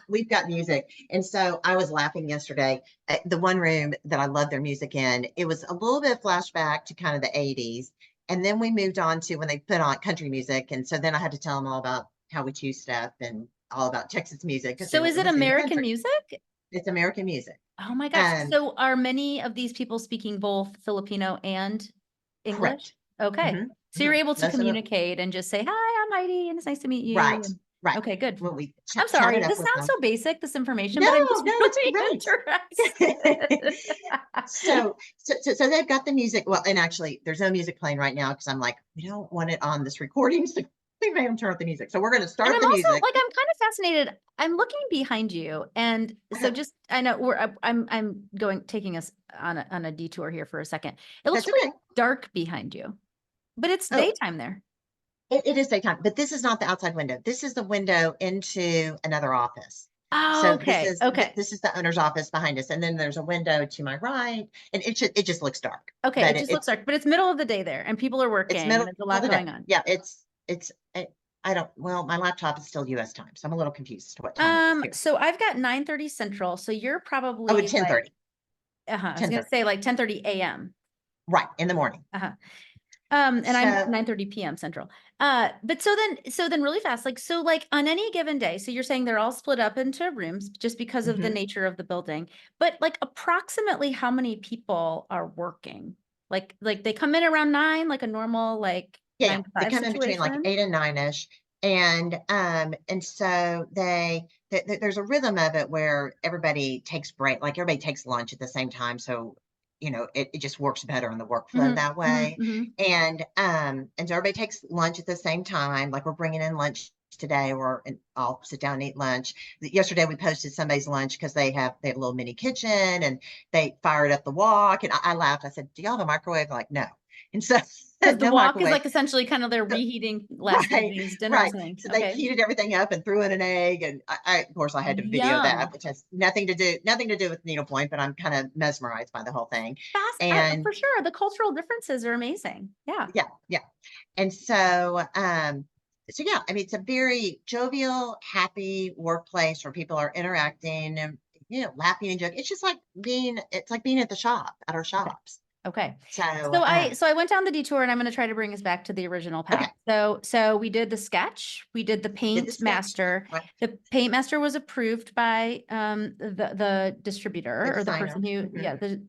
we've got music. And so I was laughing yesterday at the one room that I love their music in. It was a little bit flashback to kind of the 80s. And then we moved on to when they put on country music. And so then I had to tell them all about how we choose stuff and all about Texas music because they So were is it listening to American country. music? It's American music. Oh my gosh. Um, So are many of these people speaking both Filipino and English? Correct. Okay. hmm So you're able to Most of them, communicate and just say, hi, I'm Heidi, and it's nice to meet you. right. Right. Okay, good. When we I'm chatted sorry, up this with sounds them. so basic, this information, No, but I'm just no, it's really great. interested. So they've got the music. Well, and actually, there's no music playing right now because I'm like, we don't want it on this recording. So we made them turn off the music. So we're going to And start I'm the also music. like, I'm kind of fascinated. I'm looking behind you. And so just, I know I'm taking us on a detour here for a second. It looks That's really okay. dark behind you, but it's Oh, daytime there. it is daytime, but this is not the outside window. This is the window into another office. Oh, So okay. Okay. this is the owner's office behind us, and then there's a window to my right, and it just looks dark. Okay. But It just looks dark, but it's middle of the day there and people are it's working and middle there's a of lot the day. going on. Yeah, I don't, well, my laptop is still US time, so I'm a little confused as to what time it is here. So I've got 9:30 Central. So you're Oh, probably it's 10:30. I was gonna say like 10:30 a.m. Right, in the morning. And I'm So 9:30 p.m. Central. But so then really fast, like on any given day, so you're saying they're all split up into rooms just because of the mhm. nature of the building, but like approximately how many people are working? Like they come in around 9, like a normal like Yeah, 9 to they 5 come in between like situation? 8 and 9-ish. And so there's a rhythm of it where everybody takes break, like everybody takes lunch at the same time. So, it just works better in the workflow Mhm, that mhm, way. mhm. And so everybody takes lunch at the same time. Like we're bringing in lunch today, and I'll sit down and eat lunch. Yesterday we posted somebody's lunch because they have a little mini kitchen and they fired up the wok. And I laughed. I said, "Do y'all have a microwave?" They're like, no. And so Because the no walk is microwave. like essentially kind of their So reheating last right, evening's dinner or right. something. So they Okay. heated everything up and threw in an egg, and of course, I had to video that, Yum. which has nothing to do with Needlepoint, but I'm kind of mesmerized by the whole thing. For And sure. The cultural differences are amazing. Yeah. yeah, yeah. And so yeah, I mean, it's a very jovial, happy workplace where people are interacting and laughing and joking. It's like being at the shop, at our Okay. shops. Okay. So So I went down the detour and I'm going to try to bring us back to the original okay, path. So we did the sketch, we did the did the paint sketch, master. right? The paint master was approved by the The distributor or the person designer. who, Mhm.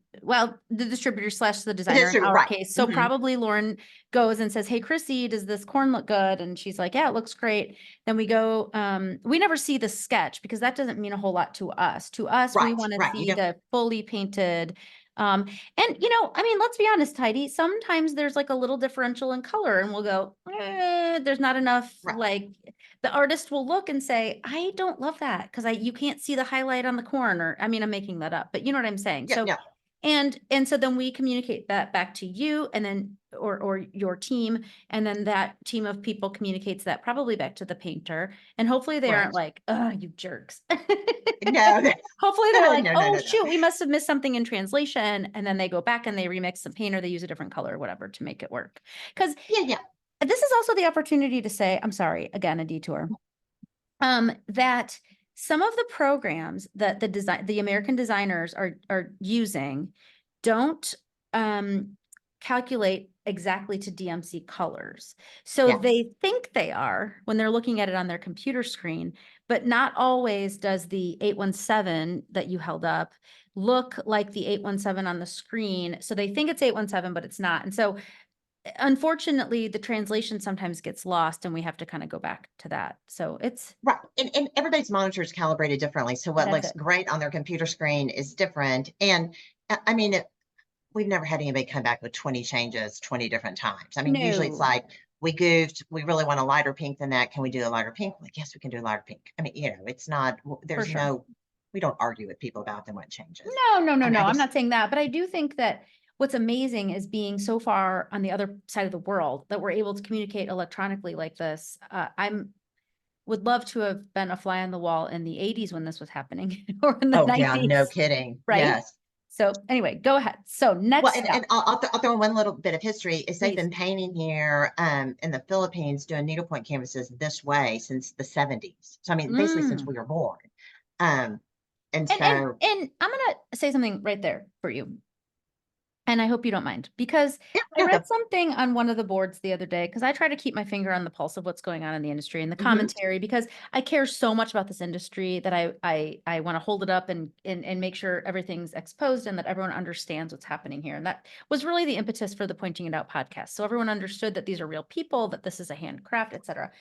the distributor slash the The designer in distributor, our right. case. So Mhm. probably Lauren goes and says, "Hey, Chrissy, does this corn look good?" And she's like, "Yeah, it looks great." Then we go, we never see the sketch because that doesn't mean a whole lot to us. To us, we Right, want to right. You see don't the fully painted, and I mean, let's be honest, Heidi, sometimes there's like a little differential in color and we'll go, there's not enough, right. like the artist will look and say, I don't love that because you can't see the highlight on the corn, or I mean, I'm making that up, but you know what I'm saying? Yeah, So yeah. and so then we communicate that back to you and then or your team, and then that team of people communicates that probably back to the painter, and hopefully they aren't Correct. like, oh, you jerks. No, Hopefully they're no, like, no, no, oh no, no. shoot, we must have missed something in translation, and then they go back and they remix some paint or they use a different color or whatever to make it work. Because Yeah, yeah. this is also the opportunity to say, I'm sorry, again, a detour. That some of the programs that the American designers are using don't calculate exactly to DMC colors. So Yeah, they think they are when they're looking at it on their computer screen, but not always does the 817 that you held up look like the 817 on the screen. So they think it's 817, but it's not. And so unfortunately, the translation sometimes gets lost and we have to kind of go back to that. So it's right. And everybody's monitor is calibrated differently. So what that's looks it. great on their computer screen is different. And I mean, we've never had anybody come back with 20 changes 20 different times. I mean, usually it's No, like, we goofed, we really want a lighter pink than that. Can we do a lighter pink? Like, yes, we can do a lighter pink. I mean, it's not, for sure. we don't argue with people about them what changes. No, no, no, I mean, no. I I'm guess, not saying that, but I do think that what's amazing is being so far on the other side of the world that we're able to communicate electronically like this. I'm would love to have been a fly on the wall in the 80s when this was happening or in the oh yeah, no 90s, kidding. right? Yes. So anyway, go ahead. So Well, next and step, I'll throw in one little bit of history is they've please. been painting here in the Philippines doing needlepoint canvases this way since the 70s. So I mean, basically since Mm. we were born. Um, and And and so and I'm gonna say something right there for you. And I hope you don't mind, because yeah, I no, read something on one of the boards the other day, because I try to keep my finger on the pulse of what's going on in the industry and the mhm, commentary, because I care so much about this industry that I want to hold it up and make sure everything's exposed and that everyone understands what's happening here. And that was really the impetus for the Pointing It Out podcast. So everyone understood that these are real people, that this is a handcraft, et cetera.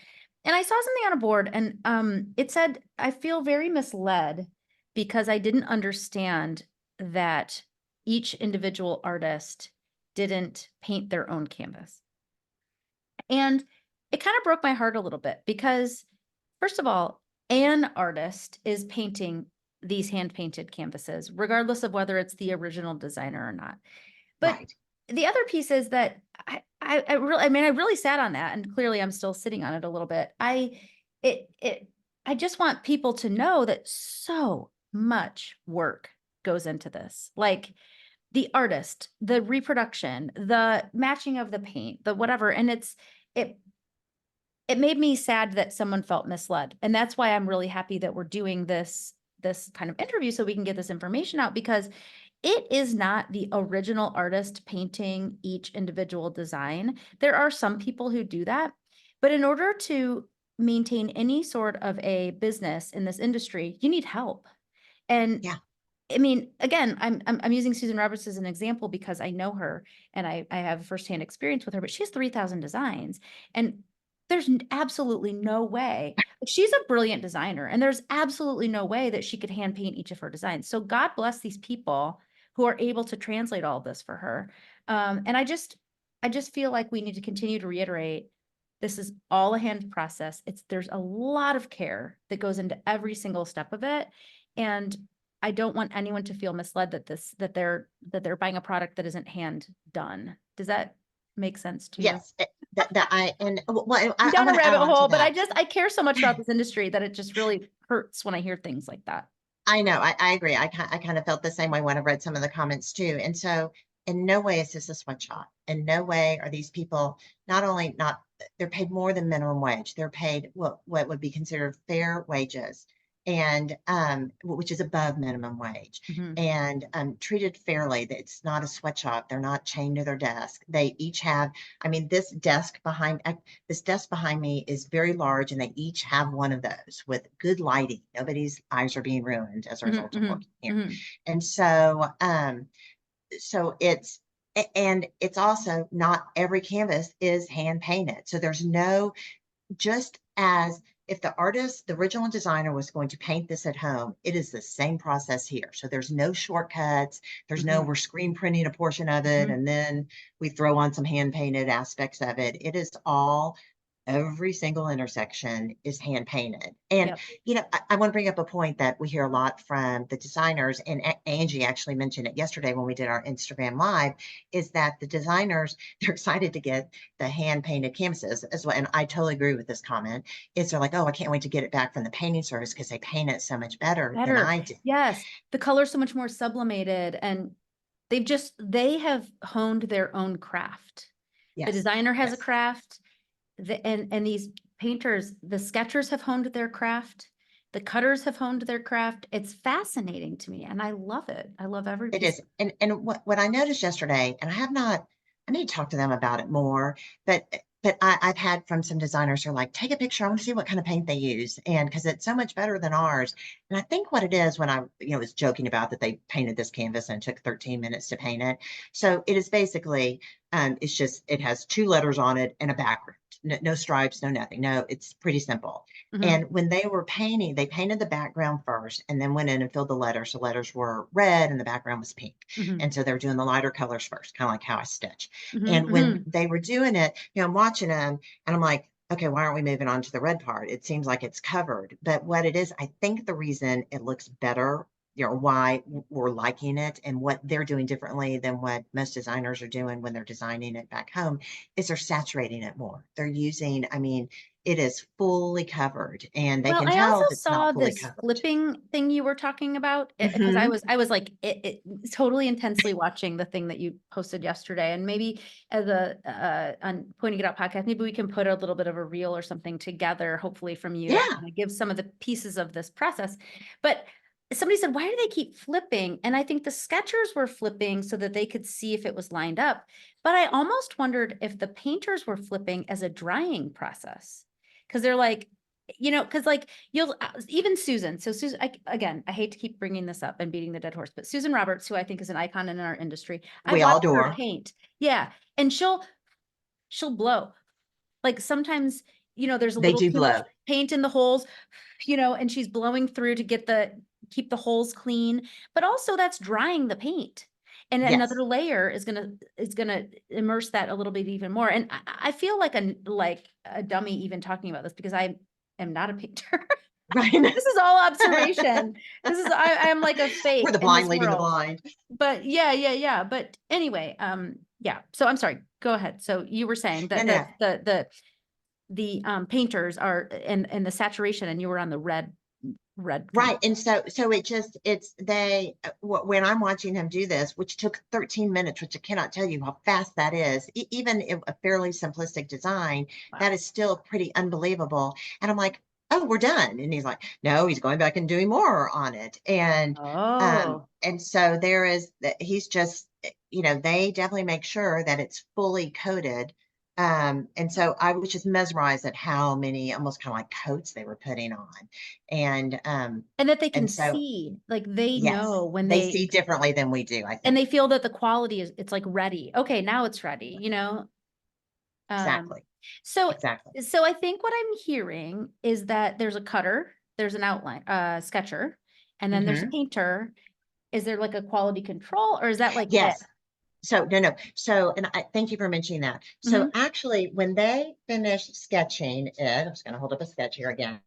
And I saw something on a board and it said, I feel very misled because I didn't understand that each individual artist didn't paint their own canvas. And it kind of broke my heart a little bit because, first of all, an artist is painting these hand-painted canvases, regardless of whether it's the original designer or not. But Right. the other piece is that I really sat on that, and clearly I'm still sitting on it a little bit. I just want people to know that so much work goes into this. Like the artist, the reproduction, the matching of the paint, the whatever. And it it made me sad that someone felt misled. And that's why I'm really happy that we're doing this kind of interview so we can get this information out, because it is not the original artist painting each individual design. There are some people who do that, but in order to maintain any sort of a business in this industry, you need help. And Yeah. I mean, again, I'm using Susan Roberts as an example because I know her and I have firsthand experience with her, but she has 3,000 designs, and there's absolutely no way. She's a brilliant designer, and there's absolutely no way that she could hand paint each of her designs. So God bless these people who are able to translate all of this for her. And I just feel like we need to continue to reiterate, this is all a hand process. There's a lot of care that goes into every single step of it. And I don't want anyone to feel misled that they're buying a product that isn't hand done. Does that make sense to you? Yes. Well, I'm I down a want to add rabbit on to hole, but that. I care so much about this industry that it just really hurts when I hear things like that. I know, I agree. I kind of felt the same way when I read some of the comments too. And so in no way is this a sweatshop. In no way are these people not only not, they're paid more than minimum wage. They're paid what would be considered fair wages, and which is above minimum wage, Mhm, and treated fairly. That it's not a sweatshop. They're not chained to their desk. They each have, I mean, this desk behind me is very large, and they each have one of those with good lighting. Nobody's eyes are being ruined as a mhm, result of mhm, working here. mhm. And so and it's also not every canvas is hand painted. So there's no, just as if the original designer was going to paint this at home, it is the same process here. So there's no shortcuts. There's no, Mhm, we're screen printing a portion of it mhm. and then we throw on some hand painted aspects of it. It is all, every single intersection is hand painted. And, Yep. I want to bring up a point that we hear a lot from the designers, and Angie actually mentioned it yesterday when we did our Instagram live, is that the designers, they're excited to get the hand painted canvases as well. And I totally agree with this comment. Is they're like, oh, I can't wait to get it back from the painting service because they paint it so much better than Better. I do. Yes. The color's so much more sublimated, and they have honed their own craft. The Yes. designer has a Yes. craft, and these painters, the sketchers have honed their craft. The cutters have honed their craft. It's fascinating to me, and I love it. I love every It piece. is. And what I noticed yesterday, and I have not, I need to talk to them about it more, but I've had from some designers who are like, take a picture. I want to see what kind of paint they use. And because it's so much better than ours. And I think what it is, when I, was joking about that they painted this canvas and it took 13 minutes to paint it. So it is basically, it's just, it has two letters on it and a background. No, no stripes, no nothing. No, it's pretty simple. Mhm, And when they were painting, they painted the background first and then went in and filled the letters. The letters were red and the background was pink. mhm, And so they were doing the lighter colors first, kind of like how I stitch. mhm, And when mhm. they were doing it, I'm watching them and I'm like, okay, why aren't we moving on to the red part? It seems like it's covered. But what it is, I think the reason it looks better, why we're liking it and what they're doing differently than what most designers are doing when they're designing it back home, is they're saturating it more. They're using, I mean, it is fully covered and they Well, can I also tell if it's saw not fully this covered. flipping thing you were talking about, because Hmm. I was like totally intensely watching the thing that you posted yesterday, and maybe as a on Pointing It Out podcast, maybe we can put a little bit of a reel or something together, hopefully from you, that Yeah. kind of gives some of the pieces of this process. But somebody said, why do they keep flipping? And I think the sketchers were flipping so that they could see if it was lined up. But I almost wondered if the painters were flipping as a drying process, because they're like, because like you'll even Susan. So Susan, again, I hate to keep bringing this up and beating the dead horse, but Susan Roberts, who I think is an icon in our industry, I've We all watched do her her. paint. Yeah, and she'll blow. Like sometimes there's a They little do too much blow. paint in the holes, and she's blowing through to keep the holes clean, but also that's drying the paint. And Yes. another layer is gonna immerse that a little bit even more. And I feel like a dummy even talking about this because I am not a painter. Right. This is all observation. I am like a We're fake the in blind this leading the world. blind. But yeah. But anyway, yeah. So I'm sorry. Go ahead. So you were saying No, that no. the painters are in the saturation, and you were on the red. Right. And so when I'm watching him do this, which took 13 minutes, which I cannot tell you how fast that is, even if a fairly simplistic design, that Wow. is still pretty unbelievable. And I'm like, oh, we're done. And he's like, no, he's going back and doing more on it. Oh. And so there is that he's just, they definitely make sure that it's fully coated. And so I was just mesmerized at how many almost kind of like coats they were putting on. And And that they can and so see, like they yes, know when they see differently than we do, I and think. they feel that the quality it's like ready. Okay, now it's ready, Um, Exactly. so, Exactly. so I think what I'm hearing is that there's a cutter, there's an outline, sketcher, and then there's a Hmm. painter. Is there like a quality control, or is that like it? Yes. So no. So, and I thank you for mentioning that. So Mhm. actually, when they finish sketching it, I'm just going to hold up a sketch here again.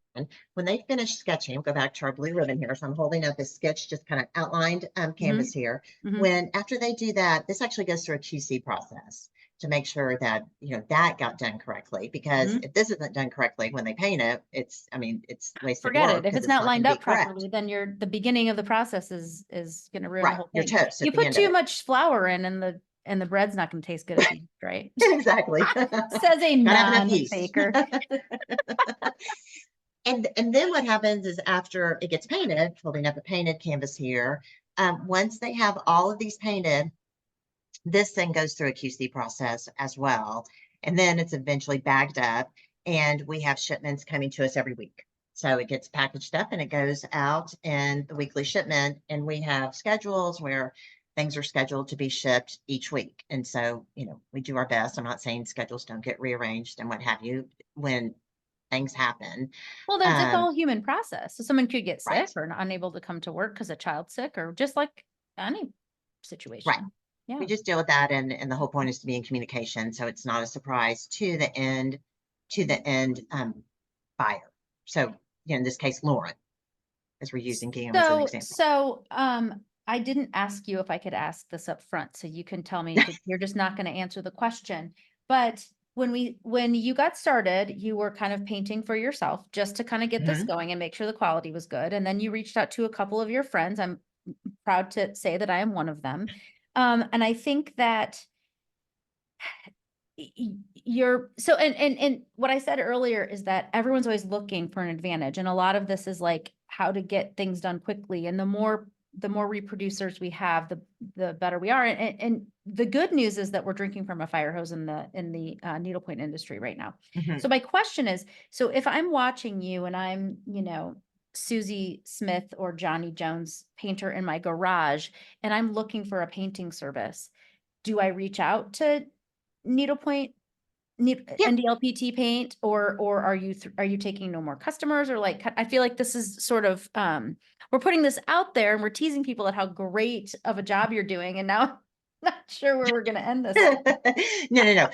When they finish sketching, go back to our blue ribbon here. So I'm holding up a sketch, just kind of outlined canvas Mhm. here. Mhm. When after they do that, this actually goes through a QC process to make sure that that got done correctly. Because Mhm. if this isn't done correctly when they paint it, it's wasted Forget it. work If because it's it's not not going lined to be up correct. properly, then the beginning of the process is going to ruin the Right, whole you're thing. toast You at the put end of too it. much flour in, and the bread's not going to taste good if you right. Exactly. Says a Gotta have enough yeast. non-baker. And then what happens is after it gets painted, holding up a painted canvas here, once they have all of these painted, this thing goes through a QC process as well. And then it's eventually bagged up, and we have shipments coming to us every week. So it gets packaged up and it goes out in the weekly shipment. And we have schedules where things are scheduled to be shipped each week. And so, we do our best. I'm not saying schedules don't get rearranged and what have you when things happen. Well, it's Um, all human process. So someone could get sick right, or unable to come to work because a child's sick, or just like any right. situation. Yeah. We just deal with that, and the whole point is to be in communication, so it's not a surprise to the end buyer. So, in this case, Lauren, as we're using Guillaume as an example. I didn't ask you if I could ask this up front, so you can tell me that you're just not going to answer the question. But when you got started, you were kind of painting for yourself just to kind of get this Mhm. going and make sure the quality was good. And then you reached out to a couple of your friends. I'm proud to say that I am one of them. And I think that you're so and what I said earlier is that everyone's always looking for an advantage, and a lot of this is like how to get things done quickly, and the more reproducers we have, the better we are. And the good news is that we're drinking from a fire hose in the needlepoint industry right now. Mhm. So my question is, so if I'm watching you and I'm Susie Smith or Johnny Jones painter in my garage, and I'm looking for a painting service, do I reach out to Needlepoint, Yeah. NDLPT Paint, or are you taking no more customers, or like I feel like this is sort of we're putting this out there and we're teasing people at how great of a job you're doing, and now I'm not sure where we're going to end this. No.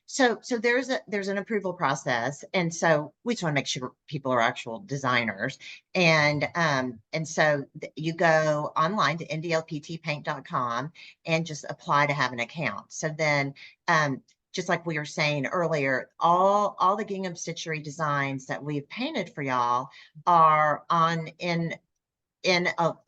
So there's an approval process, and so we just want to make sure people are actual designers. And so you go online to ndlptpaint.com and just apply to have an account. So then just like we were saying earlier, all the gingham stitchery designs that we've painted for y'all are on in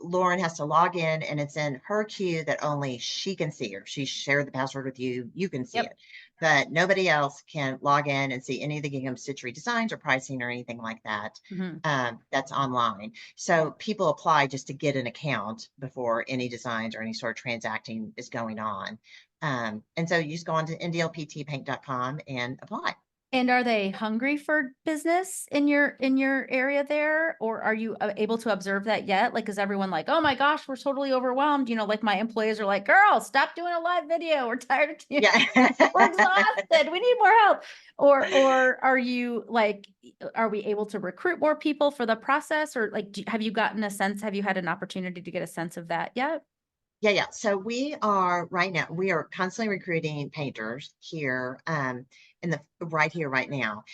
Lauren has to log in, and it's in her queue that only she can see, or she shared the password with you, you can see Yep. it, but nobody else can log in and see any of the gingham stitchery designs or pricing or anything like that. Mhm. That's online. So people apply just to get an account before any designs or any sort of transacting is going on. And so you just go on to ndlptpaint.com and apply. And are they hungry for business in your area there? Or are you able to observe that yet? Like, is everyone like, oh my gosh, we're totally overwhelmed? You know, like my employees are like, girl, stop doing a live video. We're tired of you. Yeah. We're exhausted. We need more help. Or are you like, are we able to recruit more people for the process? Or like, have you gotten a sense, have you had an opportunity to get a sense of that yet? Yeah. So we are right now, we are constantly recruiting painters here, in the right here, right now.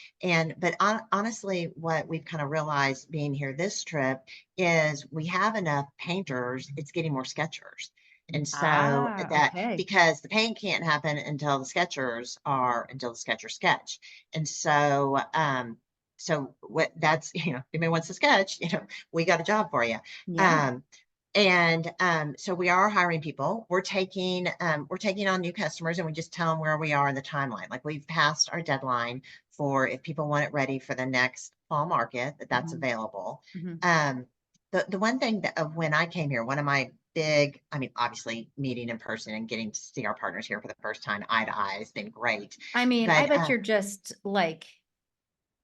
But honestly, what we've kind of realized being here this trip is we have enough painters, it's getting more sketchers. And so Ah, that okay. because the paint can't happen until the sketchers sketch. And so what that's, if anybody wants to sketch, we got a job for you. Yeah. Um, so we are hiring people. We're taking on new customers, and we just tell them where we are in the timeline. Like we've passed our deadline for if people want it ready for the next fall market, that's Mhm. available. Mhm. Um, the one thing that of when I came here, one of my big, I mean, obviously meeting in person and getting to see our partners here for the first time eye to eye has been great. I mean, I But bet you're just like,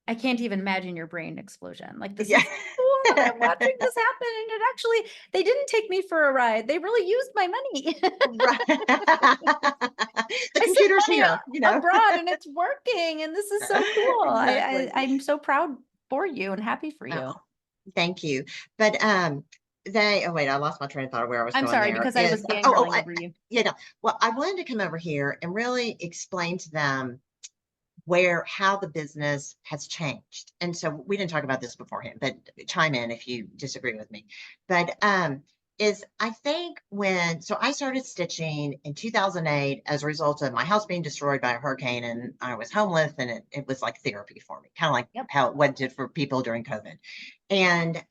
I can't even imagine your brain explosion. Like, this yeah. is cool that I'm watching this happen. And it actually, they didn't take me for a ride. They really used my money. Right. The I sent computer's money here, abroad and it's working. And this is so cool. Exactly. I'm so proud for you and happy for Oh, you. thank you. But oh wait, I lost my train of thought of where I was I'm going sorry there. because I was fangirling over you. No. Well, I wanted to come over here and really explain to them how the business has changed. And so we didn't talk about this beforehand, but chime in if you disagree with me. But is I think so I started stitching in 2008 as a result of my house being destroyed by a hurricane, and I was homeless, and it was like therapy for me, kind of like Yep. how what it did for people during COVID. And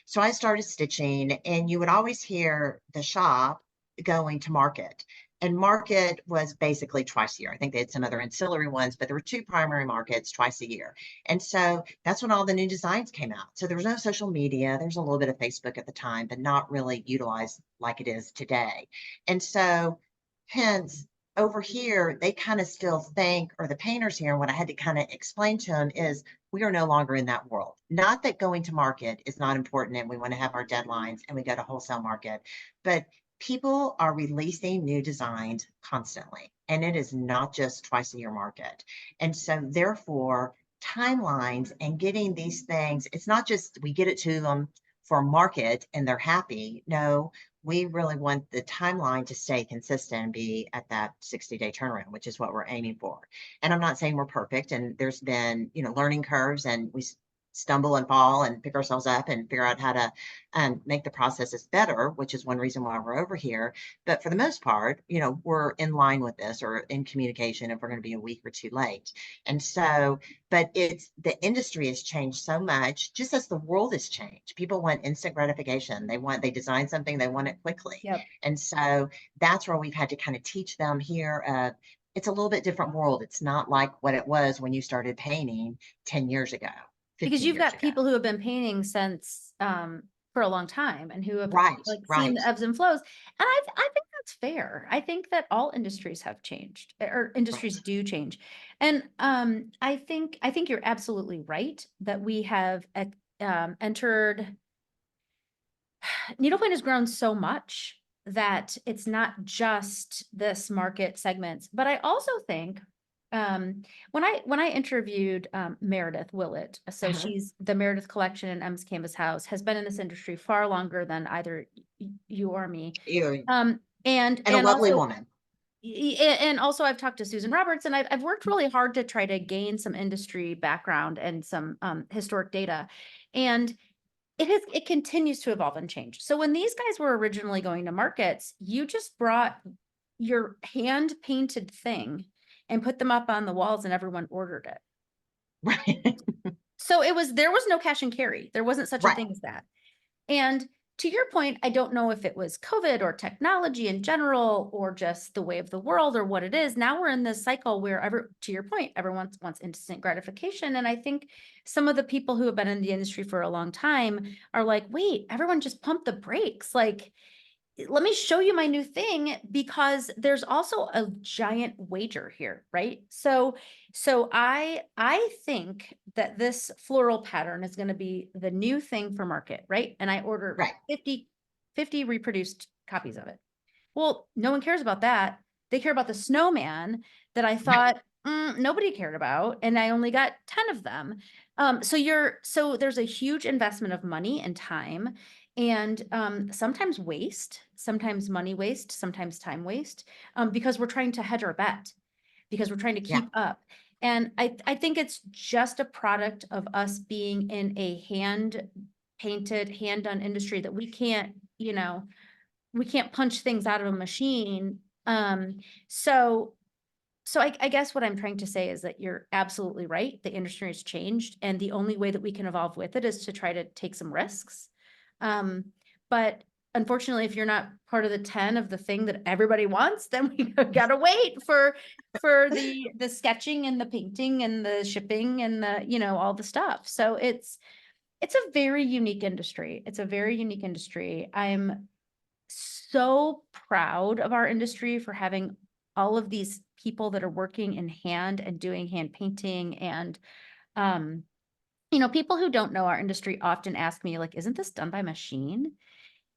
so I started stitching, and you would always hear the shop going to market. And market was basically twice a year. I think they had some other ancillary ones, but there were two primary markets twice a year. And so that's when all the new designs came out. So there was no social media. There's a little bit of Facebook at the time, but not really utilized like it is today. And so hence over here, they kind of still think, or the painters here, what I had to kind of explain to them is we are no longer in that world. Not that going to market is not important and we want to have our deadlines and we go to wholesale market, but people are releasing new designs constantly, and it is not just twice a year market. And so therefore, timelines and getting these things, it's not just we get it to them for market and they're happy. No, we really want the timeline to stay consistent and be at that 60-day turnaround, which is what we're aiming for. And I'm not saying we're perfect, and there's been, learning curves, and we stumble and fall and pick ourselves up and figure out how to make the processes better, which is one reason why we're over here. But for the most part, we're in line with this or in communication if we're going to be a week or two late. And so, but the industry has changed so much, just as the world has changed. People want instant gratification. They design something, they want it quickly. Yep. And so that's where we've had to kind of teach them here. It's a little bit different world. It's not like what it was when you started painting 10 years ago, Because 15 you've years got ago. people who have been painting since for a long time and who have Right, like seen right, the ebbs and flows. And I think that's fair. I think that all industries have changed, or industries right. do change. And I think you're absolutely right that we have entered. Needlepoint has grown so much that it's not just this market segments, but I also think when I interviewed Meredith Willett, so Uh-huh. she's the Meredith Collection and M's Canvas House, has been in this industry far longer than either you or me. You Um, and and a and lovely also woman. and also I've talked to Susan Roberts, and I've worked really hard to try to gain some industry background and some historic data. And it continues to evolve and change. So when these guys were originally going to markets, you just brought your hand painted thing and put them up on the walls and everyone ordered it. Right, So there was no cash and carry. There wasn't such a right. thing as that. And to your point, I don't know if it was COVID or technology in general or just the way of the world or what it is. Now we're in this cycle where to your point, everyone wants instant gratification. And I think some of the people who have been in the industry for a long time are like, wait, everyone just pump the brakes. Like let me show you my new thing, because there's also a giant wager here, right? So I think that this floral pattern is going to be the new thing for market, right? And I ordered Right. 50 reproduced copies of it. Well, no one cares about that. They care about the snowman that I Right. thought nobody cared about, and I only got 10 of them. So there's a huge investment of money and time, and sometimes waste, sometimes money waste, sometimes time waste, because we're trying to hedge our bet, because we're trying to Yeah. keep up. And I think it's just a product of us being in a hand painted, hand done industry that we can't, we can't punch things out of a machine. So I guess what I'm trying to say is that you're absolutely right. The industry has changed, and the only way that we can evolve with it is to try to take some risks. But unfortunately, if you're not part of the 10 of the thing that everybody wants, then we gotta wait for the sketching and the painting and the shipping and the, all the stuff. So it's a very unique industry. It's a very unique industry. I'm so proud of our industry for having all of these people that are working in hand and doing hand painting. And um people who don't know our industry often ask me, like, isn't this done by machine?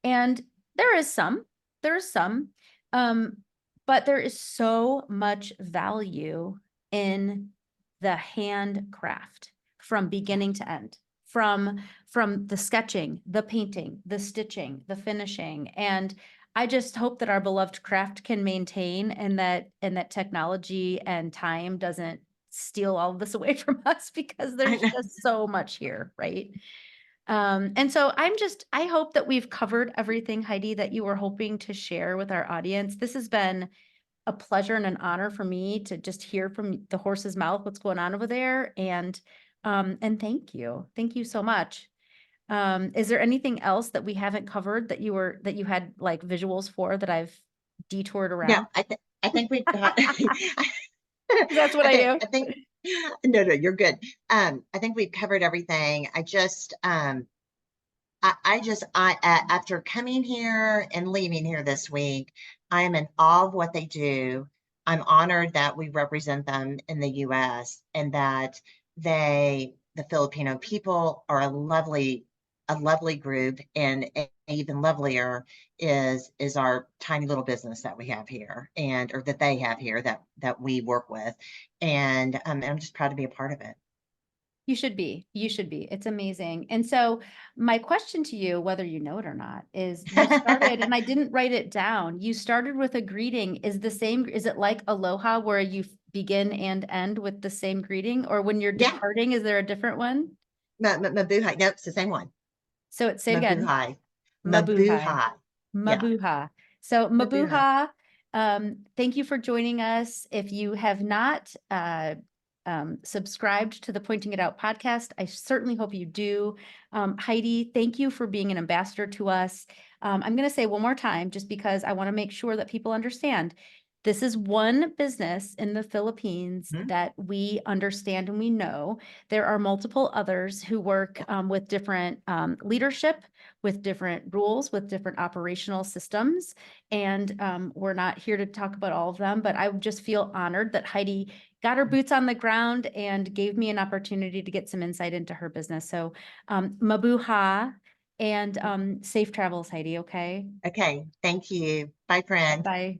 And there is some, there is some, um but there is so much value in the handcraft from beginning to end, from the sketching, the painting, the stitching, the finishing. And I just hope that our beloved craft can maintain, and that technology and time doesn't steal all of this away from us, because I there's know. just so much here, right? And so I hope that we've covered everything, Heidi, that you were hoping to share with our audience. This has been a pleasure and an honor for me to just hear from the horse's mouth what's going on over there. And thank you. Thank you so much. Is there anything else that we haven't covered that you had like visuals for that I've detoured No, around? I think we've got, That's what I do. I think, no, no, you're good. I think we've covered everything. After coming here and leaving here this week, I am in awe of what they do. I'm honored that we represent them in the US, and that the Filipino people are a lovely group, and even lovelier is our tiny little business that we have here, and or that they have here, that we work with. And I'm just proud to be a part of it. You should be. You should be. It's amazing. And so my question to you, whether you know it or not, is you started, and I didn't write it down. You started with a greeting. Is it like aloha where you begin and end with the same greeting? Or when you're Yeah, departing, is there a different one? mabuhay. Nope, it's the same one. So say it again. Mabuhay. Mabuhay. Mabuhay. Yeah. Mabuha. So Mabuhay. Mabuha, thank you for joining us. If you have not subscribed to the Pointing It Out podcast, I certainly hope you do. Heidi, thank you for being an ambassador to us. I'm going to say one more time, just because I want to make sure that people understand. This is one business in the Philippines Mhm. that we understand and we know. There are multiple others who work with different leadership, with different rules, with different operational systems. And we're not here to talk about all of them, but I just feel honored that Heidi got her boots on the ground and gave me an opportunity to get some insight into her business. So mabuha, and safe travels, Heidi, okay? Okay, thank you. Bye, friend. Bye.